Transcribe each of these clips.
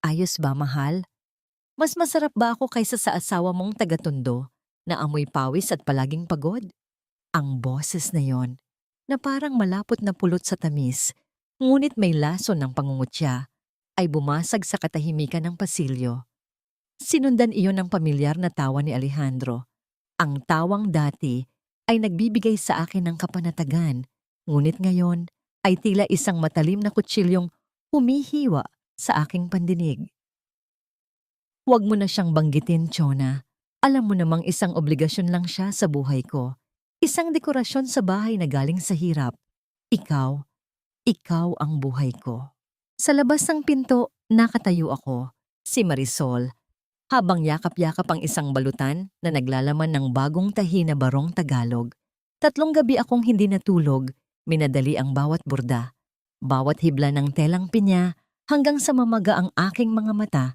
Ayos ba, mahal? Mas masarap ba ako kaysa sa asawa mong taga-Tondo na amoy pawis at palaging pagod? Ang boses na yon, na parang malapot na pulot sa tamis, ngunit may laso ng pangungutya, ay bumasag sa katahimikan ng pasilyo. Sinundan iyon ng pamilyar na tawa ni Alejandro. Ang tawang dati ay nagbibigay sa akin ng kapanatagan, ngunit ngayon ay tila isang matalim na kutsilyong humihiwa sa aking pandinig. Huwag mo na siyang banggitin, Chona. Alam mo namang isang obligasyon lang siya sa buhay ko. Isang dekorasyon sa bahay na galing sa hirap. Ikaw, ikaw ang buhay ko. Sa labas ng pinto, nakatayo ako, si Marisol, habang yakap-yakap ang isang balutan na naglalaman ng bagong tahi na barong Tagalog. 3 gabi akong hindi natulog, minadali ang bawat burda, bawat hibla ng telang pinya hanggang sa mamaga ang aking mga mata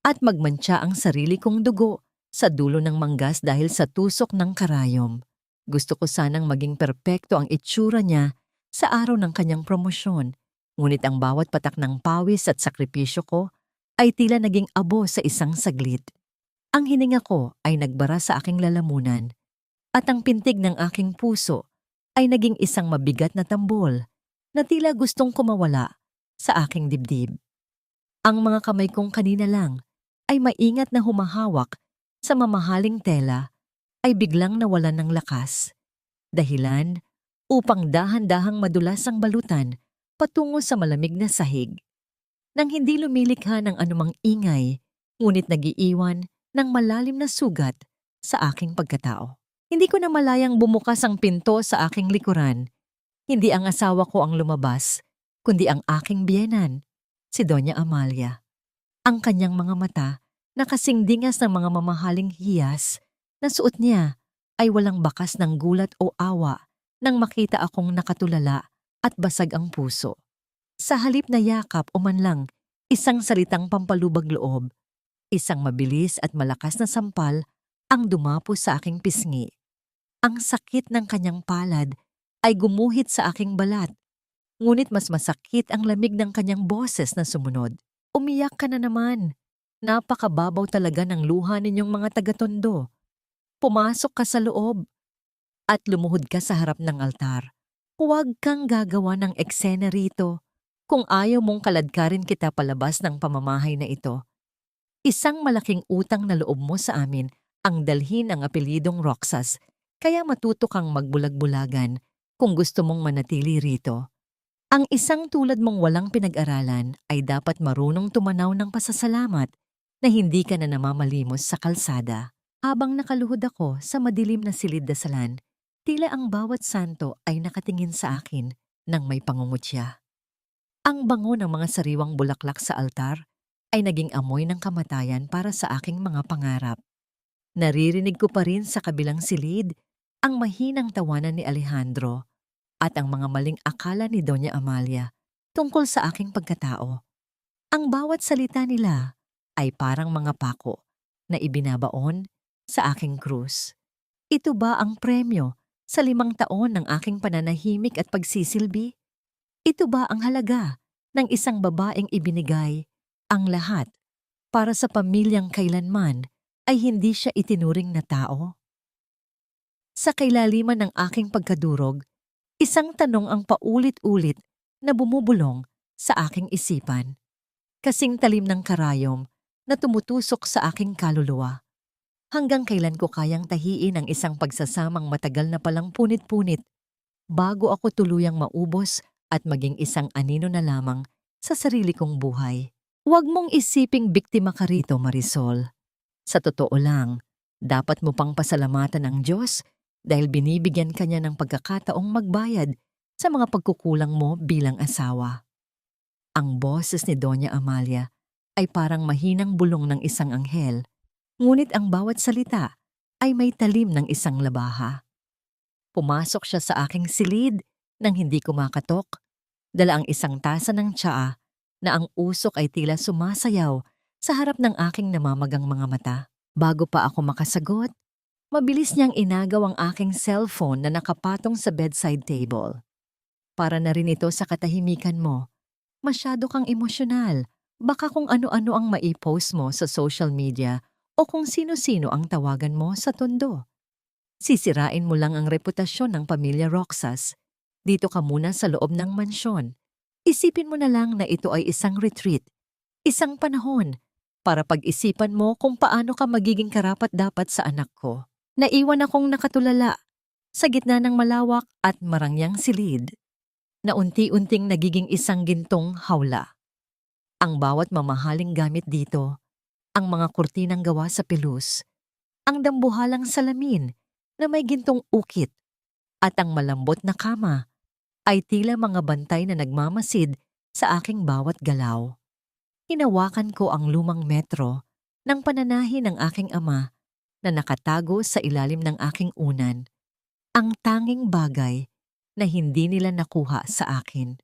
at magmantsa ang sarili kong dugo sa dulo ng manggas dahil sa tusok ng karayom. Gusto ko sanang maging perpekto ang itsura niya sa araw ng kanyang promosyon, ngunit ang bawat patak ng pawis at sakripisyo ko ay tila naging abo sa isang saglit. Ang hininga ko ay nagbara sa aking lalamunan at ang pintig ng aking puso ay naging isang mabigat na tambol na tila gustong kumawala sa aking dibdib. Ang mga kamay kong kanina lang ay maingat na humahawak sa mamahaling tela ay biglang nawalan ng lakas. Dahilan upang dahan-dahang madulas ang balutan patungo sa malamig na sahig. Nang hindi lumilikha ng anumang ingay, ngunit nagiiwan ng malalim na sugat sa aking pagkatao. Hindi ko na malayang bumukas ang pinto sa aking likuran. Hindi ang asawa ko ang lumabas, kundi ang aking biyenan, si Doña Amalia. Ang kanyang mga mata na kasing dingas ng mga mamahaling hiyas na suot niya ay walang bakas ng gulat o awa nang makita akong nakatulala at basag ang puso. Sa halip na yakap o man lang isang salitang pampalubag loob, isang mabilis at malakas na sampal ang dumapo sa aking pisngi. Ang sakit ng kanyang palad ay gumuhit sa aking balat, ngunit mas masakit ang lamig ng kanyang boses na sumunod. Umiyak ka na naman. Napakababaw talaga ng luha ninyong mga taga-Tondo. Pumasok ka sa loob at lumuhod ka sa harap ng altar. Huwag kang gagawa ng eksena rito kung ayaw mong kaladkarin kita palabas ng pamamahay na ito. Isang malaking utang na loob mo sa amin ang dalhin ang apelidong Roxas, kaya matuto kang magbulag-bulagan kung gusto mong manatili rito. Ang isang tulad mong walang pinag-aralan ay dapat marunong tumanaw ng pasasalamat na hindi ka na namamalimos sa kalsada. Habang nakaluhod ako sa madilim na silid dasalan, tila ang bawat santo ay nakatingin sa akin ng may pangungutya. Ang bango ng mga sariwang bulaklak sa altar ay naging amoy ng kamatayan para sa aking mga pangarap. Naririnig ko pa rin sa kabilang silid ang mahinang tawanan ni Alejandro at ang mga maling akala ni Doña Amalia tungkol sa aking pagkatao. Ang bawat salita nila ay parang mga pako na ibinabaon sa aking krus. Ito ba ang premyo sa 5 taon ng aking pananahimik at pagsisilbi? Ito ba ang halaga ng isang babaeng ibinigay ang lahat para sa pamilyang kailanman ay hindi siya itinuring na tao? Sa kailaliman ng aking pagkadurog, isang tanong ang paulit-ulit na bumubulong sa aking isipan. Kasing talim ng karayom na tumutusok sa aking kaluluwa. Hanggang kailan ko kayang tahiin ang isang pagsasamang matagal na palang punit-punit bago ako tuluyang maubos at maging isang anino na lamang sa sarili kong buhay. Huwag mong isiping biktima ka rito, Marisol. Sa totoo lang, dapat mo pang pasalamatan ang Diyos dahil binibigyan ka niya ng pagkakataong magbayad sa mga pagkukulang mo bilang asawa. Ang boses ni Doña Amalia ay parang mahinang bulong ng isang anghel, ngunit ang bawat salita ay may talim ng isang labaha. Pumasok siya sa aking silid nang hindi kumakatok, dala ang isang tasa ng tsaa na ang usok ay tila sumasayaw sa harap ng aking namamagang mga mata. Bago pa ako makasagot, mabilis niyang inagaw ang aking cellphone na nakapatong sa bedside table. Para na rin ito sa katahimikan mo. Masyado kang emosyonal. Baka kung ano-ano ang maipost mo sa social media o kung sino-sino ang tawagan mo sa Tondo. Sisirain mo lang ang reputasyon ng pamilya Roxas. Dito ka muna sa loob ng mansyon. Isipin mo na lang na ito ay isang retreat, isang panahon, para pag-isipan mo kung paano ka magiging karapat-dapat sa anak ko. Naiwan akong nakatulala sa gitna ng malawak at marangyang silid na unti-unting nagiging isang gintong hawla. Ang bawat mamahaling gamit dito, ang mga kurtinang gawa sa pelus, ang dambuhalang salamin na may gintong ukit, at ang malambot na kama ay tila mga bantay na nagmamasid sa aking bawat galaw. Hinawakan ko ang lumang metro ng pananahi ng aking ama na nakatago sa ilalim ng aking unan, ang tanging bagay na hindi nila nakuha sa akin.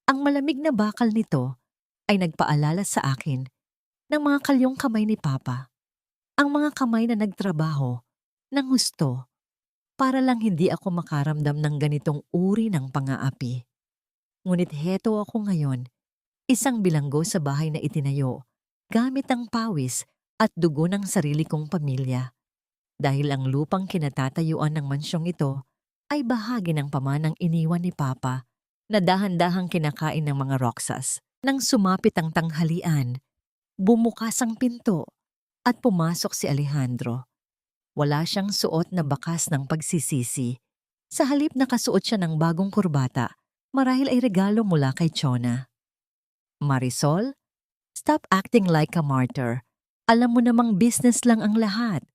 Ang malamig na bakal nito ay nagpaalala sa akin ng mga kalyong kamay ni Papa, ang mga kamay na nagtrabaho ng husto para lang hindi ako makaramdam ng ganitong uri ng pang-aapi. Ngunit heto ako ngayon, isang bilanggo sa bahay na itinayo, gamit ang pawis at dugo ng sarili kong pamilya. Dahil ang lupang kinatatayuan ng mansyong ito ay bahagi ng pamanang iniwan ni Papa na dahan-dahang kinakain ng mga Roxas. Nang sumapit ang tanghalian, bumukas ang pinto at pumasok si Alejandro. Wala siyang suot na bakas ng pagsisisi. Sa halip nakasuot siya ng bagong kurbata, marahil ay regalo mula kay Chona. Marisol, stop acting like a martyr. Alam mo namang business lang ang lahat.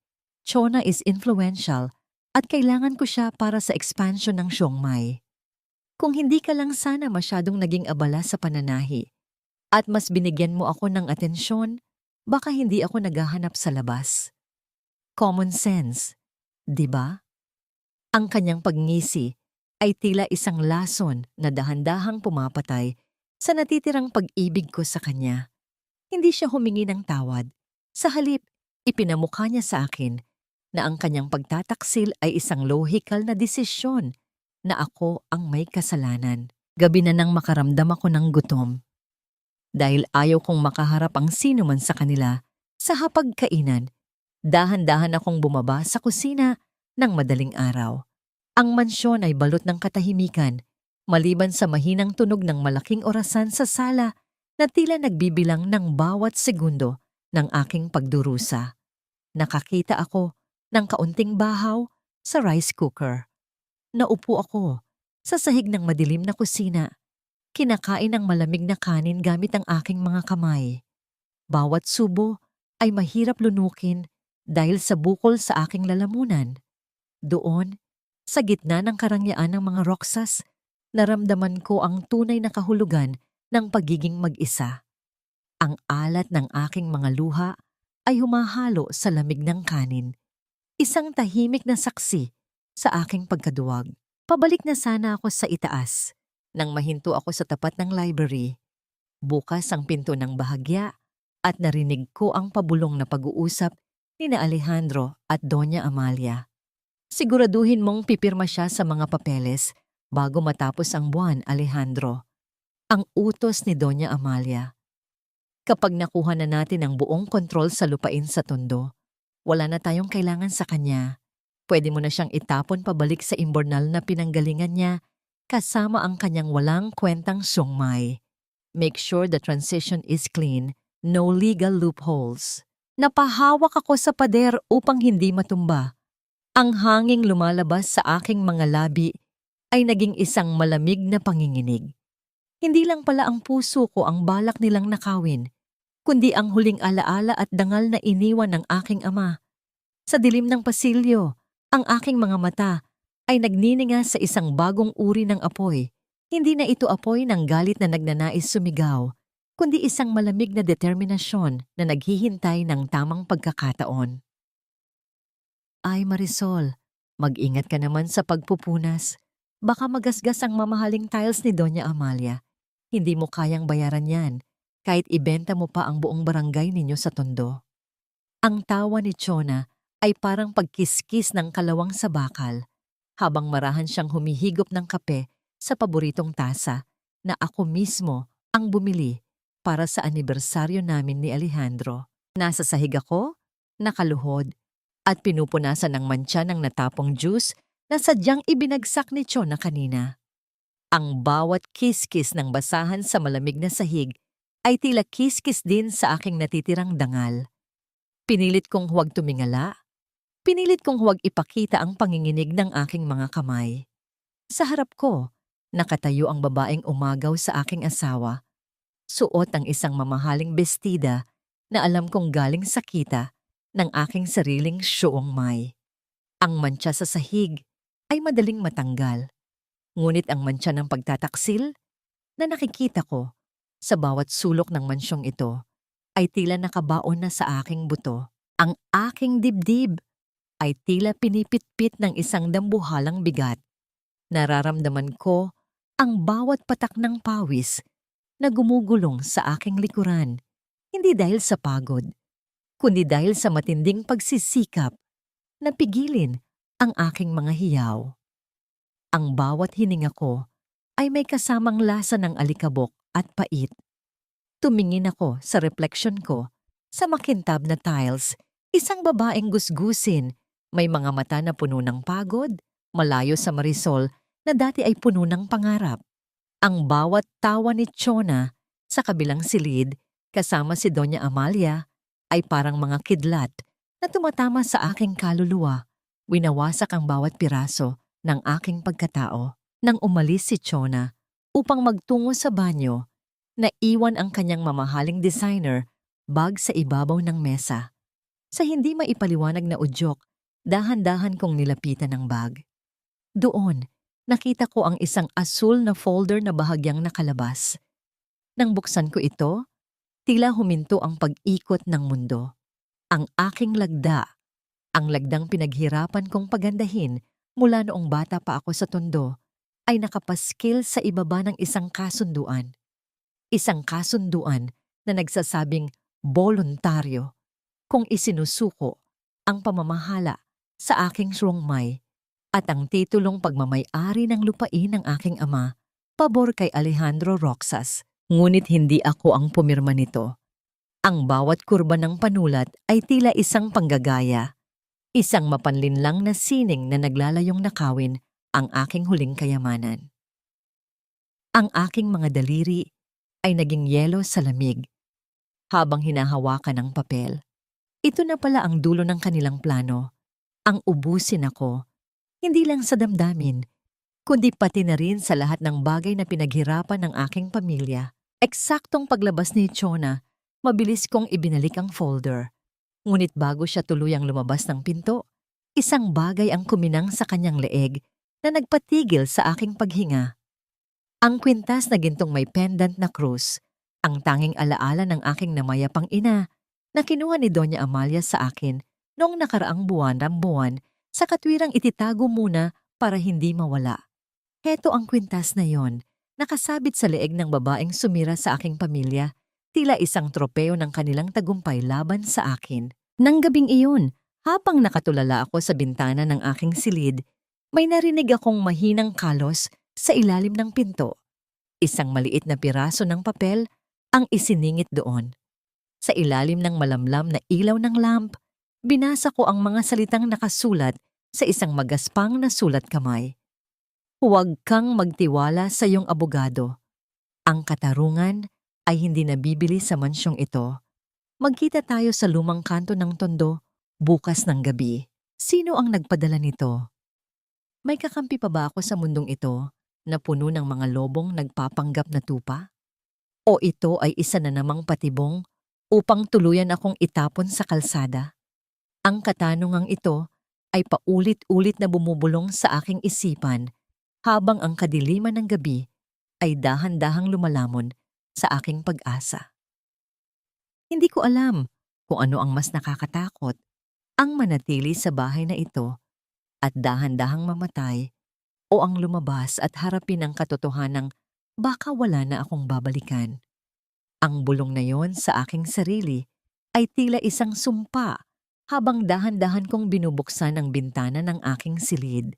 Chona is influential at kailangan ko siya para sa expansion ng siomai. Kung hindi ka lang sana masyadong naging abala sa pananahi at mas binigyan mo ako ng atensyon, baka hindi ako naghahanap sa labas. Common sense, di ba? Ang kanyang pagngisi ay tila isang lason na dahan-dahang pumapatay sa natitirang pag-ibig ko sa kanya. Hindi siya humingi ng tawad. Sa halip, ipinamukha niya sa akin na ang kanyang pagtataksil ay isang lohikal na desisyon na ako ang may kasalanan. Gabi na nang makaramdam ako ng gutom. Dahil ayaw kong makaharap ang sino man sa kanila, sa hapagkainan, dahan-dahan akong bumaba sa kusina ng madaling araw. Ang mansyon ay balot ng katahimikan, maliban sa mahinang tunog ng malaking orasan sa sala na tila nagbibilang ng bawat segundo ng aking pagdurusa. Nakakita ako ng kaunting bahaw sa rice cooker. Naupo ako sa sahig ng madilim na kusina, kinakain ng malamig na kanin gamit ang aking mga kamay. Bawat subo ay mahirap lunukin dahil sa bukol sa aking lalamunan. Doon, sa gitna ng karangyaan ng mga Roxas, naramdaman ko ang tunay na kahulugan ng pagiging mag-isa. Ang alat ng aking mga luha ay humahalo sa lamig ng kanin. Isang tahimik na saksi sa aking pagkaduwag. Pabalik na sana ako sa itaas nang mahinto ako sa tapat ng library. Bukas ang pinto ng bahagya at narinig ko ang pabulong na pag-uusap ni na Alejandro at Doña Amalia. Siguraduhin mong pipirma siya sa mga papeles bago matapos ang buwan, Alejandro. Ang utos ni Doña Amalia. Kapag nakuha na natin ang buong kontrol sa lupain sa Tondo, wala na tayong kailangan sa kanya. Pwede mo na siyang itapon pabalik sa imbornal na pinanggalingan niya kasama ang kanyang walang kwentang siomai. Make sure the transition is clean, no legal loopholes. Napahawak ako sa pader upang hindi matumba. Ang hanging lumalabas sa aking mga labi ay naging isang malamig na panginginig. Hindi lang pala ang puso ko ang balak nilang nakawin, kundi ang huling alaala at dangal na iniwan ng aking ama. Sa dilim ng pasilyo, ang aking mga mata ay nagnininga sa isang bagong uri ng apoy. Hindi na ito apoy ng galit na nagnanais sumigaw, kundi isang malamig na determinasyon na naghihintay ng tamang pagkakataon. Ay Marisol, mag-ingat ka naman sa pagpupunas. Baka magasgas ang mamahaling tiles ni Doña Amalia. Hindi mo kayang bayaran yan, kahit ibenta mo pa ang buong barangay ninyo sa Tondo. Ang tawa ni Chona ay parang pagkiskis ng kalawang sa bakal, habang marahan siyang humihigop ng kape sa paboritong tasa na ako mismo ang bumili para sa anibersaryo namin ni Alejandro. Nasa sahig ako, nakaluhod, at pinupunasan ng mantsa ng natapong juice na sadyang ibinagsak ni Chona kanina. Ang bawat kiskis ng basahan sa malamig na sahig ay tila kiskis din sa aking natitirang dangal. Pinilit kong huwag tumingala. Pinilit kong huwag ipakita ang panginginig ng aking mga kamay. Sa harap ko, nakatayo ang babaeng umagaw sa aking asawa. Suot ang isang mamahaling bestida na alam kong galing sa kita ng aking sariling siomai. Ang mantsa sa sahig ay madaling matanggal. Ngunit ang mantsa ng pagtataksil na nakikita ko sa bawat sulok ng mansyong ito ay tila nakabaon na sa aking buto. Ang aking dibdib ay tila pinipitpit ng isang dambuhalang bigat. Nararamdaman ko ang bawat patak ng pawis na gumugulong sa aking likuran, hindi dahil sa pagod, kundi dahil sa matinding pagsisikap na pigilin ang aking mga hiyaw. Ang bawat hininga ko ay may kasamang lasa ng alikabok at pait. Tumingin ako sa refleksyon ko sa makintab na tiles, isang babaeng gusgusin, may mga mata na puno ng pagod, malayo sa marisol na dati ay puno ng pangarap. Ang bawat tawa ni Chona sa kabilang silid kasama si Doña Amalia ay parang mga kidlat na tumatama sa aking kaluluwa. Winawasak ang bawat piraso ng aking pagkatao. Nang umalis si Chona upang magtungo sa banyo, naiwan ang kanyang mamahaling designer bag sa ibabaw ng mesa. Sa hindi maipaliwanag na udyok, dahan-dahan kong nilapitan ang bag. Doon, nakita ko ang isang asul na folder na bahagyang nakalabas. Nang buksan ko ito, tila huminto ang pag-ikot ng mundo. Ang aking lagda, ang lagdang pinaghirapan kong pagandahin mula noong bata pa ako sa tondo, ay nakapaskil sa ibaba ng isang kasunduan. Isang kasunduan na nagsasabing voluntaryo kung isinusuko ang pamamahala sa aking srongmay at ang titulong pagmamay-ari ng lupain ng aking ama, pabor kay Alejandro Roxas. Ngunit hindi ako ang pumirma nito. Ang bawat kurba ng panulat ay tila isang panggagaya, isang mapanlinlang na sining na naglalayong nakawin ang aking huling kayamanan. Ang aking mga daliri ay naging yelo sa lamig habang hinahawakan ng papel. Ito na pala ang dulo ng kanilang plano, ang ubusin ako, hindi lang sa damdamin, kundi pati na rin sa lahat ng bagay na pinaghirapan ng aking pamilya. Eksaktong paglabas ni Chona, mabilis kong ibinalik ang folder. Ngunit bago siya tuluyang lumabas ng pinto, isang bagay ang kuminang sa kanyang leeg na nagpatigil sa aking paghinga. Ang kwintas na gintong may pendant na krus, ang tanging alaala ng aking namayapang ina na kinuha ni Doña Amalia sa akin noong nakaraang buwan sa katwirang ititago muna para hindi mawala. Heto ang kwintas na yon, nakasabit sa leeg ng babaeng sumira sa aking pamilya, tila isang tropeo ng kanilang tagumpay laban sa akin. Nang gabing iyon, habang nakatulala ako sa bintana ng aking silid, may narinig akong mahinang kalos sa ilalim ng pinto. Isang maliit na piraso ng papel ang isiningit doon. Sa ilalim ng malamlam na ilaw ng lamp, binasa ko ang mga salitang nakasulat sa isang magaspang na sulat kamay. Huwag kang magtiwala sa iyong abogado. Ang katarungan ay hindi nabibili sa mansyong ito. Magkita tayo sa lumang kanto ng tondo bukas ng gabi. Sino ang nagpadala nito? May kakampi pa ba ako sa mundong ito na puno ng mga lobong nagpapanggap na tupa? O ito ay isa na namang patibong upang tuluyan akong itapon sa kalsada? Ang katanungang ito ay paulit-ulit na bumubulong sa aking isipan habang ang kadiliman ng gabi ay dahan-dahang lumalamon sa aking pag-asa. Hindi ko alam kung ano ang mas nakakatakot, ang manatili sa bahay na ito at dahan-dahang mamatay o ang lumabas at harapin ang katotohanang baka wala na akong babalikan. Ang bulong na yon sa aking sarili ay tila isang sumpa habang dahan-dahan kong binubuksan ang bintana ng aking silid.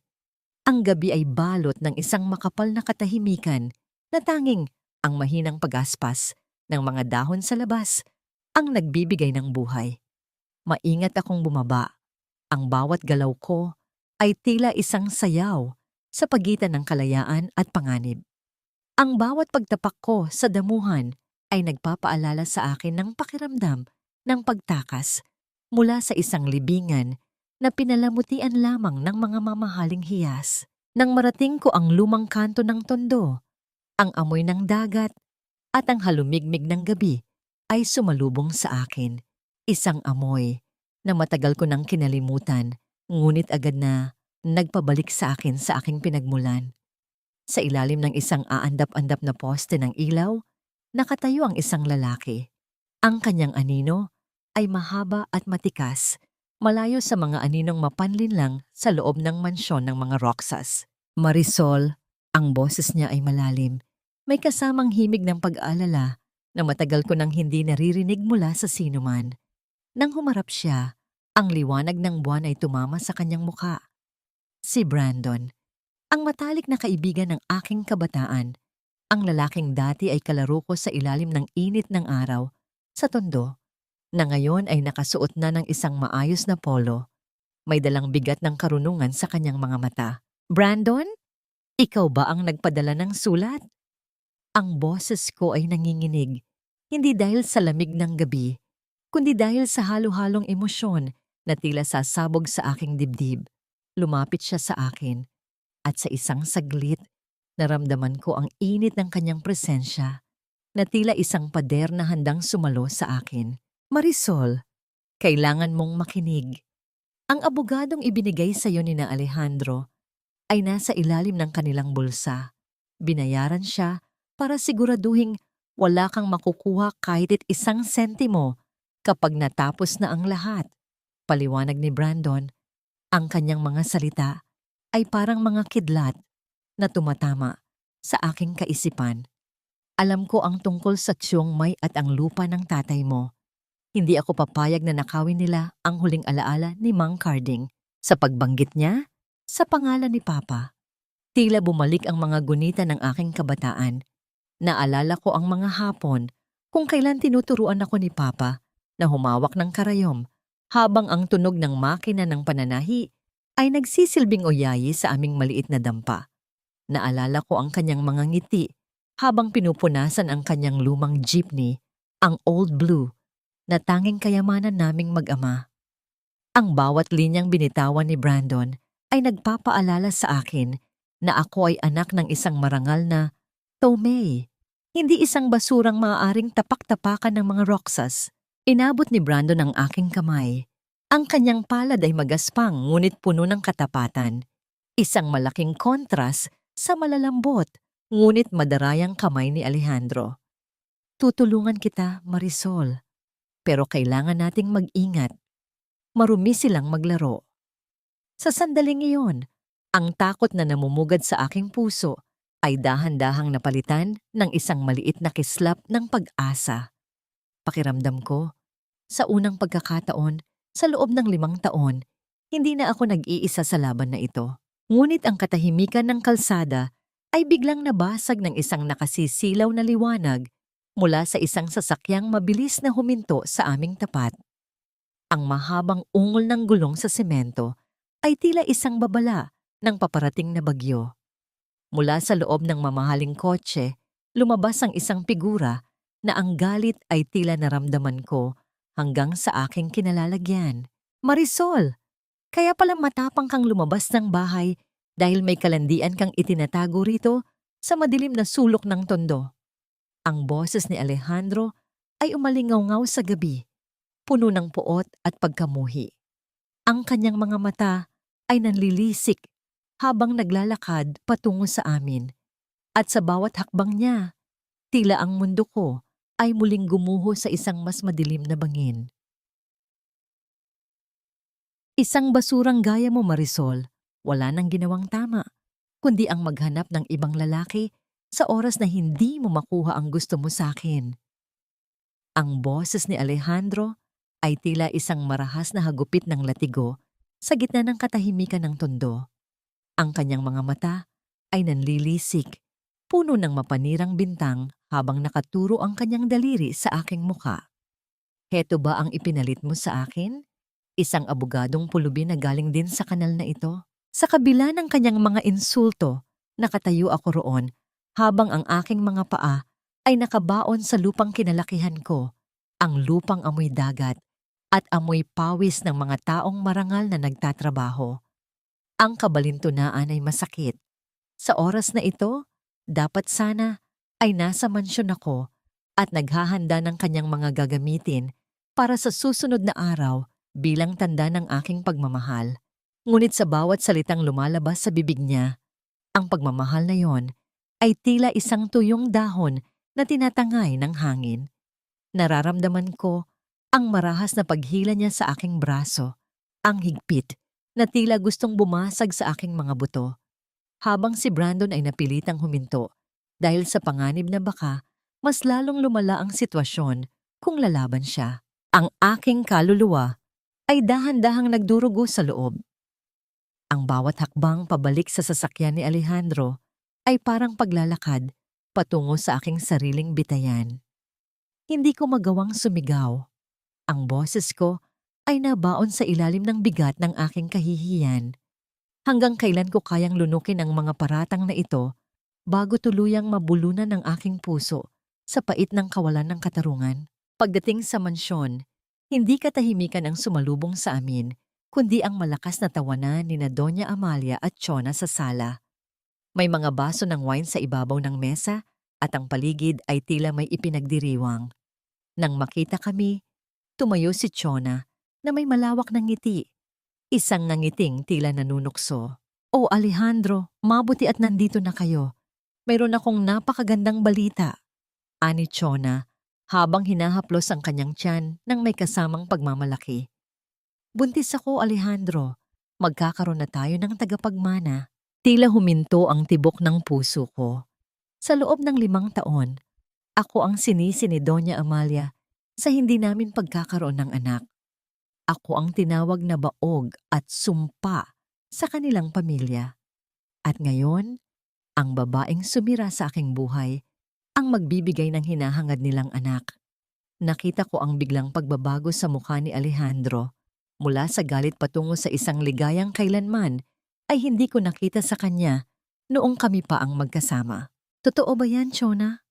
Ang gabi ay balot ng isang makapal na katahimikan na tanging ang mahinang pagaspas ng mga dahon sa labas ang nagbibigay ng buhay. Maingat akong bumaba. Ang bawat galaw ko ay tila isang sayaw sa pagitan ng kalayaan at panganib. Ang bawat pagtapak ko sa damuhan ay nagpapaalala sa akin ng pakiramdam ng pagtakas mula sa isang libingan na pinalamutian lamang ng mga mamahaling hiyas. Nang marating ko ang lumang kanto ng tondo, ang amoy ng dagat at ang halumigmig ng gabi ay sumalubong sa akin. Isang amoy na matagal ko nang kinalimutan, ngunit agad na nagpabalik sa akin sa aking pinagmulan. Sa ilalim ng isang aandap-andap na poste ng ilaw, nakatayo ang isang lalaki. Ang kanyang anino ay mahaba at matikas, malayo sa mga aninong mapanlinlang sa loob ng mansyon ng mga Roxas. Marisol, ang boses niya ay malalim. May kasamang himig ng pag-aalala na matagal ko nang hindi naririnig mula sa sinuman. Nang humarap siya, ang liwanag ng buwan ay tumama sa kanyang muka. Si Brandon, ang matalik na kaibigan ng aking kabataan. Ang lalaking dati ay kalaro ko sa ilalim ng init ng araw sa tondo, na ngayon ay nakasuot na ng isang maayos na polo. May dalang bigat ng karunungan sa kanyang mga mata. Brandon, ikaw ba ang nagpadala ng sulat? Ang boses ko ay nanginginig, hindi dahil sa lamig ng gabi, kundi dahil sa halo-halong emosyon na tila sasabog sa aking dibdib. Lumapit siya sa akin at sa isang saglit, naramdaman ko ang init ng kanyang presensya na tila isang pader na handang sumalo sa akin. Marisol, kailangan mong makinig. Ang abogadong ibinigay sa iyo ni na Alejandro ay nasa ilalim ng kanilang bulsa. Binayaran siya para siguraduhing wala kang makukuha kahit isang sentimo kapag natapos na ang lahat. Paliwanag ni Brandon, ang kanyang mga salita ay parang mga kidlat na tumatama sa aking kaisipan. Alam ko ang tungkol sa Chiang Mai at ang lupa ng tatay mo. Hindi ako papayag na nakawin nila ang huling alaala ni Mang Carding. Sa pagbanggit niya, sa pangalan ni Papa, tila bumalik ang mga gunita ng aking kabataan. Naalala ko ang mga hapon kung kailan tinuturuan ako ni Papa na humawak ng karayom habang ang tunog ng makina ng pananahi ay nagsisilbing oyayi sa aming maliit na dampa. Naalala ko ang kanyang mga ngiti habang pinupunasan ang kanyang lumang jeepney, ang Old Blue, na tanging kayamanan naming mag-ama. Ang bawat linyang binitawan ni Brandon ay nagpapaalala sa akin na ako ay anak ng isang marangal na Tomei, hindi isang basurang maaaring tapak-tapakan ng mga Roxas. Inabot ni Brandon ang aking kamay. Ang kanyang palad ay magaspang ngunit puno ng katapatan. Isang malaking kontras sa malalambot ngunit madarayang kamay ni Alejandro. Tutulungan kita, Marisol, pero kailangan nating mag-ingat. Marumi silang maglaro. Sa sandaling iyon, ang takot na namumugad sa aking puso ay dahan-dahang napalitan ng isang maliit na kislap ng pag-asa. Pakiramdam ko, sa unang pagkakataon, sa loob ng 5 taon, hindi na ako nag-iisa sa laban na ito. Ngunit ang katahimikan ng kalsada ay biglang nabasag ng isang nakasisilaw na liwanag mula sa isang sasakyang mabilis na huminto sa aming tapat. Ang mahabang ungol ng gulong sa semento ay tila isang babala ng paparating na bagyo. Mula sa loob ng mamahaling kotse, lumabas ang isang figura na ang galit ay tila naramdaman ko hanggang sa aking kinalalagyan. Marisol, kaya pala matapang kang lumabas ng bahay dahil may kalandian kang itinatago rito sa madilim na sulok ng tondo. Ang boses ni Alejandro ay umalingaw-ngaw sa gabi, puno ng puot at pagkamuhi. Ang kanyang mga mata ay nanlilisik habang naglalakad patungo sa amin. At sa bawat hakbang niya, tila ang mundo ko ay muling gumuho sa isang mas madilim na bangin. Isang basurang gaya mo, Marisol, wala nang ginawang tama, kundi ang maghanap ng ibang lalaki sa oras na hindi mo makuha ang gusto mo sa akin. Ang boses ni Alejandro ay tila isang marahas na hagupit ng latigo sa gitna ng katahimikan ng tondo. Ang kanyang mga mata ay nanlilisik, puno ng mapanirang bintang habang nakaturo ang kanyang daliri sa aking muka. Heto ba ang ipinalit mo sa akin? Isang abogadong pulubi na galing din sa kanal na ito? Sa kabila ng kanyang mga insulto, nakatayo ako roon habang ang aking mga paa ay nakabaon sa lupang kinalakihan ko, ang lupang amoy dagat at amoy pawis ng mga taong marangal na nagtatrabaho. Ang kabalintunaan ay masakit. Sa oras na ito, dapat sana ay nasa mansyon ako at naghahanda ng kanyang mga gagamitin para sa susunod na araw bilang tanda ng aking pagmamahal. Ngunit sa bawat salitang lumalabas sa bibig niya, ang pagmamahal na yon ay tila isang tuyong dahon na tinatangay ng hangin. Nararamdaman ko ang marahas na paghila niya sa aking braso, ang higpit na tila gustong bumasag sa aking mga buto. Habang si Brandon ay napilitang huminto dahil sa panganib na baka mas lalong lumala ang sitwasyon kung lalaban siya. Ang aking kaluluwa ay dahan-dahang nagdurugo sa loob. Ang bawat hakbang pabalik sa sasakyan ni Alejandro ay parang paglalakad patungo sa aking sariling bitayan. Hindi ko magawang sumigaw. Ang boses ko ay nabaon sa ilalim ng bigat ng aking kahihiyan. Hanggang kailan ko kayang lunukin ang mga paratang na ito bago tuluyang mabulunan ng aking puso sa pait ng kawalan ng katarungan. Pagdating sa mansyon, hindi katahimikan ang sumalubong sa amin, kundi ang malakas na tawanan ni na Doña Amalia at Chona sa sala. May mga baso ng wine sa ibabaw ng mesa at ang paligid ay tila may ipinagdiriwang. Nang makita kami, tumayo si Chona na may malawak na ngiti. Isang nangiting tila nanunukso. "Oh Alejandro, mabuti at nandito na kayo. Mayroon akong napakagandang balita," ani Chona habang hinahaplos ang kanyang tiyan ng may kasamang pagmamalaki. "Buntis ako, Alejandro. Magkakaroon na tayo ng tagapagmana." Tila huminto ang tibok ng puso ko. Sa loob ng 5 taon, ako ang sinisi ni Doña Amalia sa hindi namin pagkakaroon ng anak. Ako ang tinawag na baog at sumpa sa kanilang pamilya. At ngayon, ang babaeng sumira sa aking buhay ang magbibigay ng hinahangad nilang anak. Nakita ko ang biglang pagbabago sa mukha ni Alejandro. Mula sa galit patungo sa isang ligayang kailanman ay hindi ko nakita sa kanya noong kami pa ang magkasama. "Totoo ba yan, Chona?"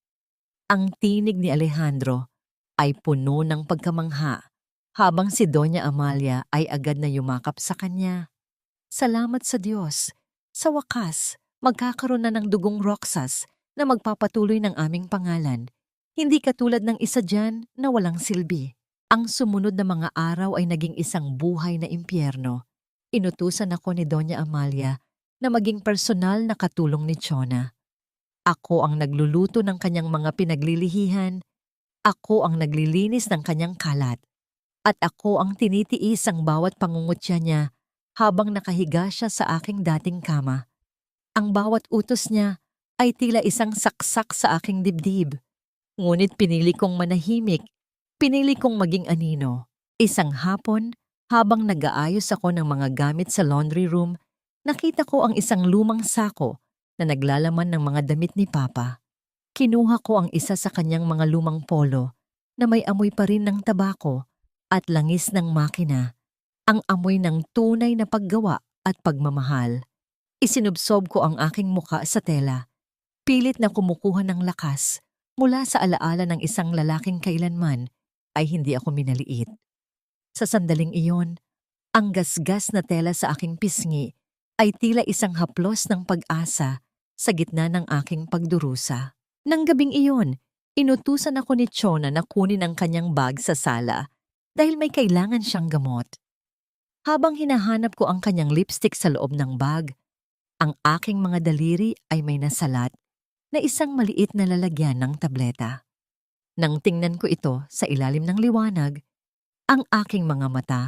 Ang tinig ni Alejandro ay puno ng pagkamangha habang si Doña Amalia ay agad na yumakap sa kanya. "Salamat sa Diyos. Sa wakas, magkakaroon na ng dugong Roxas na magpapatuloy ng aming pangalan. Hindi katulad ng isa dyan na walang silbi." Ang sumunod na mga araw ay naging isang buhay na impyerno. Inutusan ako ni Doña Amalia na maging personal na katulong ni Chona. Ako ang nagluluto ng kanyang mga pinaglilihihan, ako ang naglilinis ng kanyang kalat, at ako ang tinitiis ang bawat pangungutya niya habang nakahiga siya sa aking dating kama. Ang bawat utos niya ay tila isang saksak sa aking dibdib. Ngunit pinili kong manahimik, pinili kong maging anino. Isang hapon, habang nag-aayos ako ng mga gamit sa laundry room, nakita ko ang isang lumang sako na naglalaman ng mga damit ni Papa. Kinuha ko ang isa sa kanyang mga lumang polo na may amoy pa rin ng tabako at langis ng makina, ang amoy ng tunay na paggawa at pagmamahal. Isinubsob ko ang aking muka sa tela, pilit na kumukuha ng lakas mula sa alaala ng isang lalaking kailanman ay hindi ako minaliit. Sa sandaling iyon, ang gasgas na tela sa aking pisngi ay tila isang haplos ng pag-asa sa gitna ng aking pagdurusa. Nang gabing iyon, inutusan ako ni Chona na kunin ang kanyang bag sa sala dahil may kailangan siyang gamot. Habang hinahanap ko ang kanyang lipstick sa loob ng bag, ang aking mga daliri ay may nasalat na isang maliit na lalagyan ng tableta. Nang tingnan ko ito sa ilalim ng liwanag, ang aking mga mata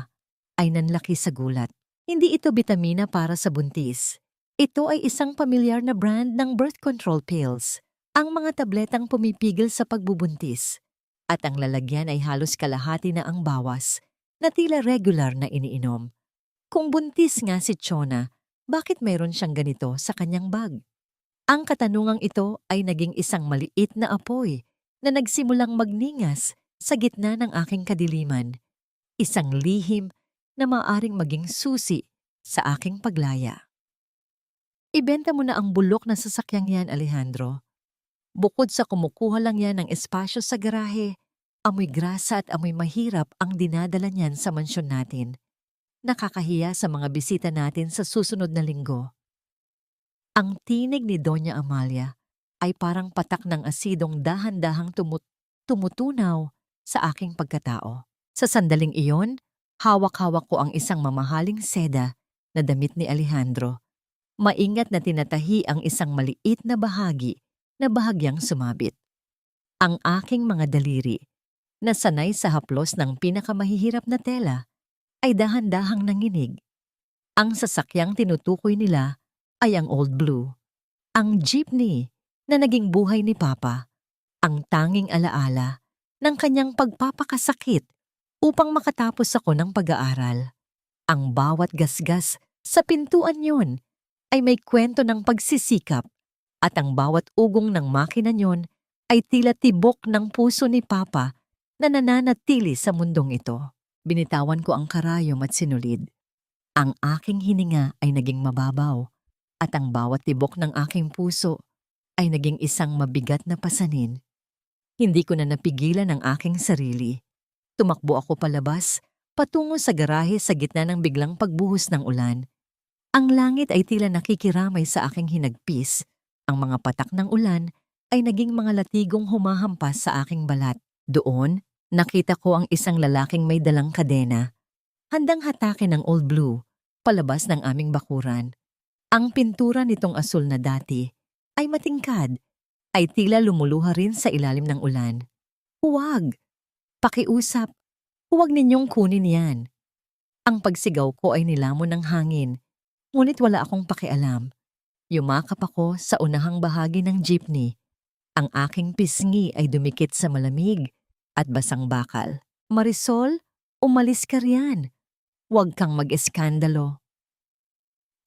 ay nanlaki sa gulat. Hindi ito bitamina para sa buntis. Ito ay isang pamilyar na brand ng birth control pills. Ang mga tabletang pumipigil sa pagbubuntis. At ang lalagyan ay halos kalahati na ang bawas na tila regular na iniinom. Kung buntis nga si Chona, bakit mayroon siyang ganito sa kanyang bag? Ang katanungang ito ay naging isang maliit na apoy na nagsimulang magningas sa gitna ng aking kadiliman. Isang lihim na maaring maging susi sa aking paglaya. Ibenta mo na ang bulok na sasakyang yan, Alejandro. Bukod sa kumukuha lang yan ng espasyo sa garahe, amoy grasa at amoy mahirap ang dinadala niyan sa mansyon natin. Nakakahiya sa mga bisita natin sa susunod na linggo. Ang tinig ni Doña Amalia ay parang patak ng asidong dahan-dahang tumutunaw sa aking pagkatao. Sa sandaling iyon, hawak-hawak ko ang isang mamahaling seda na damit ni Alejandro. Maingat na tinatahi ang isang maliit na bahagi na bahagyang sumabit. Ang aking mga daliri, na sanay sa haplos ng pinakamahihirap na tela, ay dahan-dahang nanginig. Ang sasakyang tinutukoy nila ay ang Old Blue, ang jeepney na naging buhay ni Papa, ang tanging alaala ng kanyang pagpapakasakit upang makatapos ako ng pag-aaral. Ang bawat gasgas sa pintuan yon ay may kwento ng pagsisikap at ang bawat ugong ng makina nyon ay tila tibok ng puso ni Papa na nananatili sa mundong ito. Binitawan ko ang karayom at sinulid. Ang aking hininga ay naging mababaw at ang bawat tibok ng aking puso ay naging isang mabigat na pasanin. Hindi ko na napigilan ang aking sarili. Tumakbo ako palabas, patungo sa garahe sa gitna ng biglang pagbuhos ng ulan. Ang langit ay tila nakikiramay sa aking hinagpis. Ang mga patak ng ulan ay naging mga latigong humahampas sa aking balat. Doon, nakita ko ang isang lalaking may dalang kadena. Handang hatakin ng Old Blue, palabas ng aming bakuran. Ang pintura nitong asul na dati ay matingkad, ay tila lumuluha rin sa ilalim ng ulan. Huwag! Pakiusap! Huwag ninyong kunin yan. Ang pagsigaw ko ay nilamon ng hangin, ngunit wala akong pakialam. Yumakap ako sa unahang bahagi ng jeepney. Ang aking pisngi ay dumikit sa malamig at basang bakal. Marisol, umalis ka riyan. Huwag kang mag-eskandalo.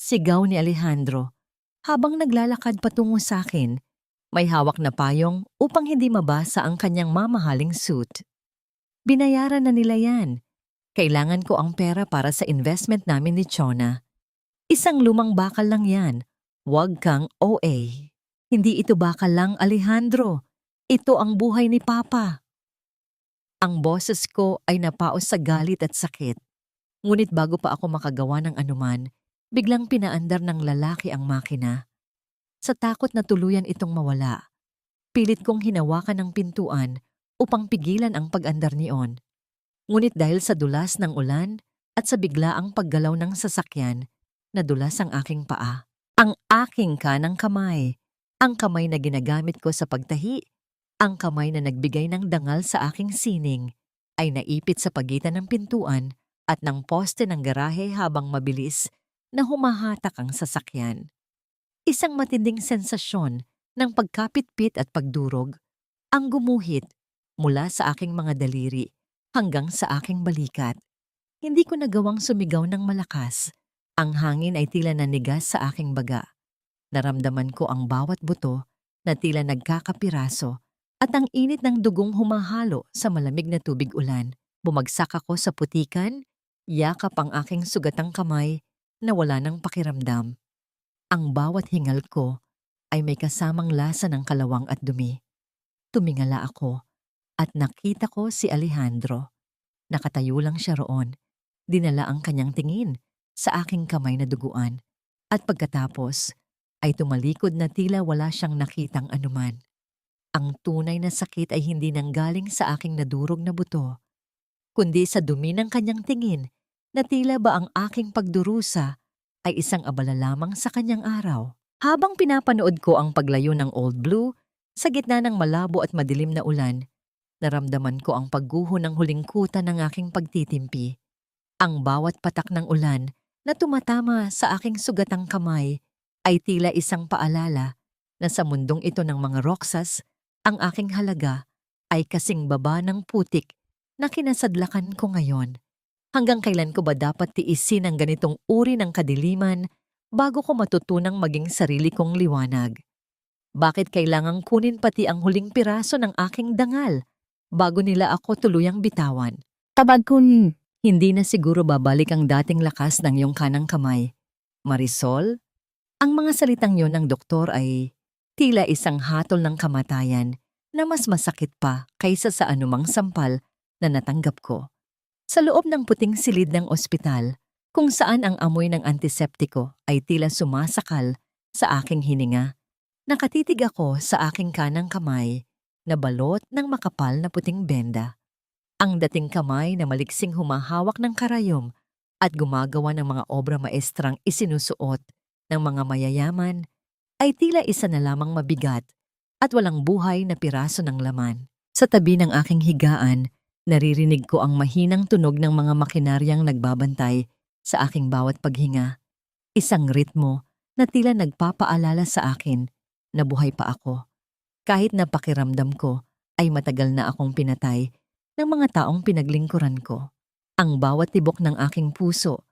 Sigaw ni Alejandro habang naglalakad patungo sa akin. May hawak na payong upang hindi mabasa ang kanyang mamahaling suit. Binayaran na nila yan. Kailangan ko ang pera para sa investment namin ni Chona. Isang lumang bakal lang yan. Huwag kang OA. Hindi ito bakal lang, Alejandro. Ito ang buhay ni Papa. Ang boses ko ay napaos sa galit at sakit. Ngunit bago pa ako makagawa ng anuman, biglang pinaandar ng lalaki ang makina. Sa takot na tuluyan itong mawala, pilit kong hinawakan ang pintuan upang pigilan ang pag-andar niyon. Ngunit dahil sa dulas ng ulan at sa biglaang paggalaw ng sasakyan, nadulas ang aking paa. Ang aking kanang kamay, ang kamay na ginagamit ko sa pagtahi, ang kamay na nagbigay ng dangal sa aking sining, ay naipit sa pagitan ng pintuan at ng poste ng garahe habang mabilis na humahatak ang sasakyan. Isang matinding sensasyon ng pagkapit-pit at pagdurog ang gumuhit mula sa aking mga daliri hanggang sa aking balikat. Hindi ko nagawang sumigaw ng malakas. Ang hangin ay tila nanigas sa aking baga. Naramdaman ko ang bawat buto na tila nagkakapiraso at ang init ng dugong humahalo sa malamig na tubig ulan. Bumagsak ako sa putikan, yakap ang aking sugatang kamay na wala ng pakiramdam. Ang bawat hingal ko ay may kasamang lasa ng kalawang at dumi. Tumingala ako at nakita ko si Alejandro. Nakatayo lang siya roon. Dinala ang kanyang tingin sa aking kamay na duguan at pagkatapos ay tumalikod na tila wala siyang nakitang anuman. Ang tunay na sakit ay hindi nanggaling sa aking nadurog na buto, kundi sa dumi ng kanyang tingin na tila ba ang aking pagdurusa ay isang abala lamang sa kanyang araw. Habang pinapanood ko ang paglayo ng Old Blue sa gitna ng malabo at madilim na ulan, naramdaman ko ang pagguho ng huling kuta ng aking pagtitimpi. Ang bawat patak ng ulan na tumatama sa aking sugatang kamay ay tila isang paalala na sa mundong ito ng mga roksas, ang aking halaga ay kasing baba ng putik na kinasadlakan ko ngayon. Hanggang kailan ko ba dapat tiisin ang ganitong uri ng kadiliman bago ko matutunang maging sarili kong liwanag? Bakit kailangang kunin pati ang huling piraso ng aking dangal bago nila ako tuluyang bitawan? Kapag kun Hindi na siguro babalik ang dating lakas ng iyong kanang kamay. Marisol, ang mga salitang yon ng doktor ay tila isang hatol ng kamatayan na mas masakit pa kaysa sa anumang sampal na natanggap ko. Sa loob ng puting silid ng ospital, kung saan ang amoy ng antiseptiko ay tila sumasakal sa aking hininga, nakatitig ako sa aking kanang kamay na balot ng makapal na puting benda. Ang dating kamay na maliksing humahawak ng karayom at gumagawa ng mga obra maestrang isinusuot ng mga mayayaman ay tila isa na lamang mabigat at walang buhay na piraso ng laman. Sa tabi ng aking higaan, naririnig ko ang mahinang tunog ng mga makinaryang nagbabantay sa aking bawat paghinga. Isang ritmo na tila nagpapaalala sa akin na buhay pa ako. Kahit na pakiramdam ko ay matagal na akong pinatay ng mga taong pinaglingkuran ko. Ang bawat tibok ng aking puso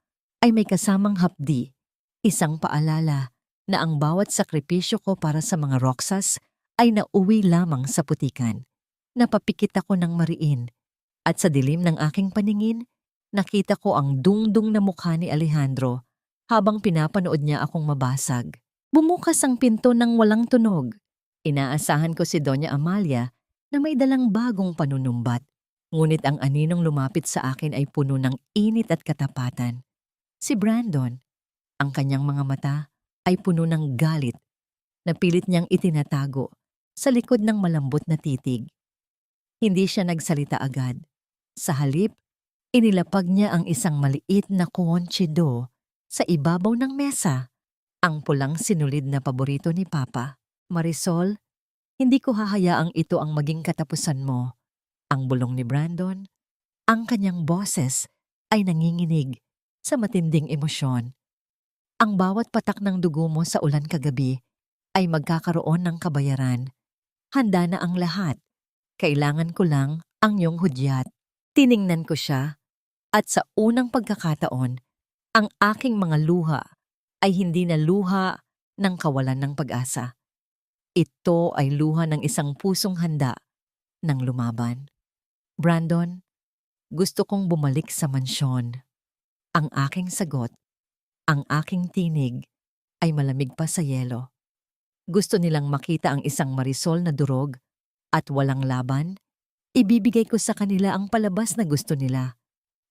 ay may kasamang hapdi, isang paalala na ang bawat sakripisyo ko para sa mga Roxas ay nauwi lamang sa putikan. Napapikit ako ng mariin at sa dilim ng aking paningin, nakita ko ang dungdung na mukha ni Alejandro habang pinapanood niya akong mabasag. Bumukas ang pinto ng walang tunog. Inaasahan ko si Doña Amalia na may dalang bagong panunumbat. Ngunit ang aninong lumapit sa akin ay puno ng init at katapatan. Si Brandon, ang kanyang mga mata ay puno ng galit na pilit niyang itinatago sa likod ng malambot na titig. Hindi siya nagsalita agad. Sa halip, inilapag niya ang isang maliit na kuwontsido sa ibabaw ng mesa, ang pulang sinulid na paborito ni Papa. Marisol, hindi ko hahayaang ito ang maging katapusan mo. Ang bulong ni Brandon, ang kanyang boses ay nanginginig sa matinding emosyon. Ang bawat patak ng dugo mo sa ulan kagabi ay magkakaroon ng kabayaran. Handa na ang lahat. Kailangan ko lang ang iyong hudyat. Tiningnan ko siya at sa unang pagkakataon, ang aking mga luha ay hindi na luha ng kawalan ng pag-asa. Ito ay luha ng isang pusong handa ng lumaban. Brandon, gusto kong bumalik sa mansyon. Ang aking sagot, ang aking tinig ay malamig pa sa yelo. Gusto nilang makita ang isang Marisol na durog at walang laban. Ibibigay ko sa kanila ang palabas na gusto nila.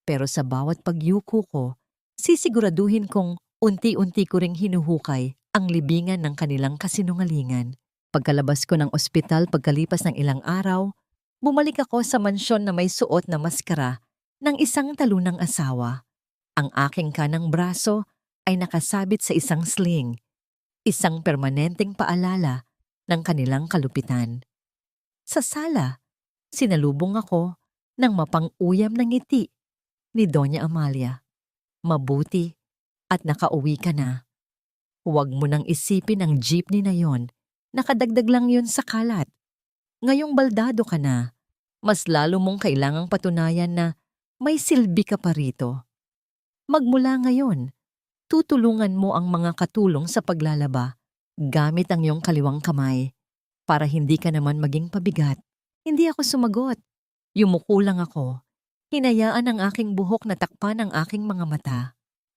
Pero sa bawat pagyuko ko, sisiguraduhin kong unti-unti ko ring hinuhukay ang libingan ng kanilang kasinungalingan. Pagkalabas ko ng ospital pagkalipas ng ilang araw, bumalik ako sa mansyon na may suot na maskara ng isang talunang asawa. Ang aking kanang braso ay nakasabit sa isang sling, isang permanenteng paalala ng kanilang kalupitan. Sa sala, sinalubong ako ng mapang-uyam na ngiti ni Doña Amalia. Mabuti at nakauwi ka na. Huwag mo nang isipin ang jeepney na yon, nakadagdag lang yon sa kalat. Ngayong baldado ka na, mas lalo mong kailangang patunayan na may silbi ka pa rito. Magmula ngayon, tutulungan mo ang mga katulong sa paglalaba gamit ang iyong kaliwang kamay para hindi ka naman maging pabigat. Hindi ako sumagot. Yumuko lang ako. Hinayaan ang aking buhok na takpan ang aking mga mata.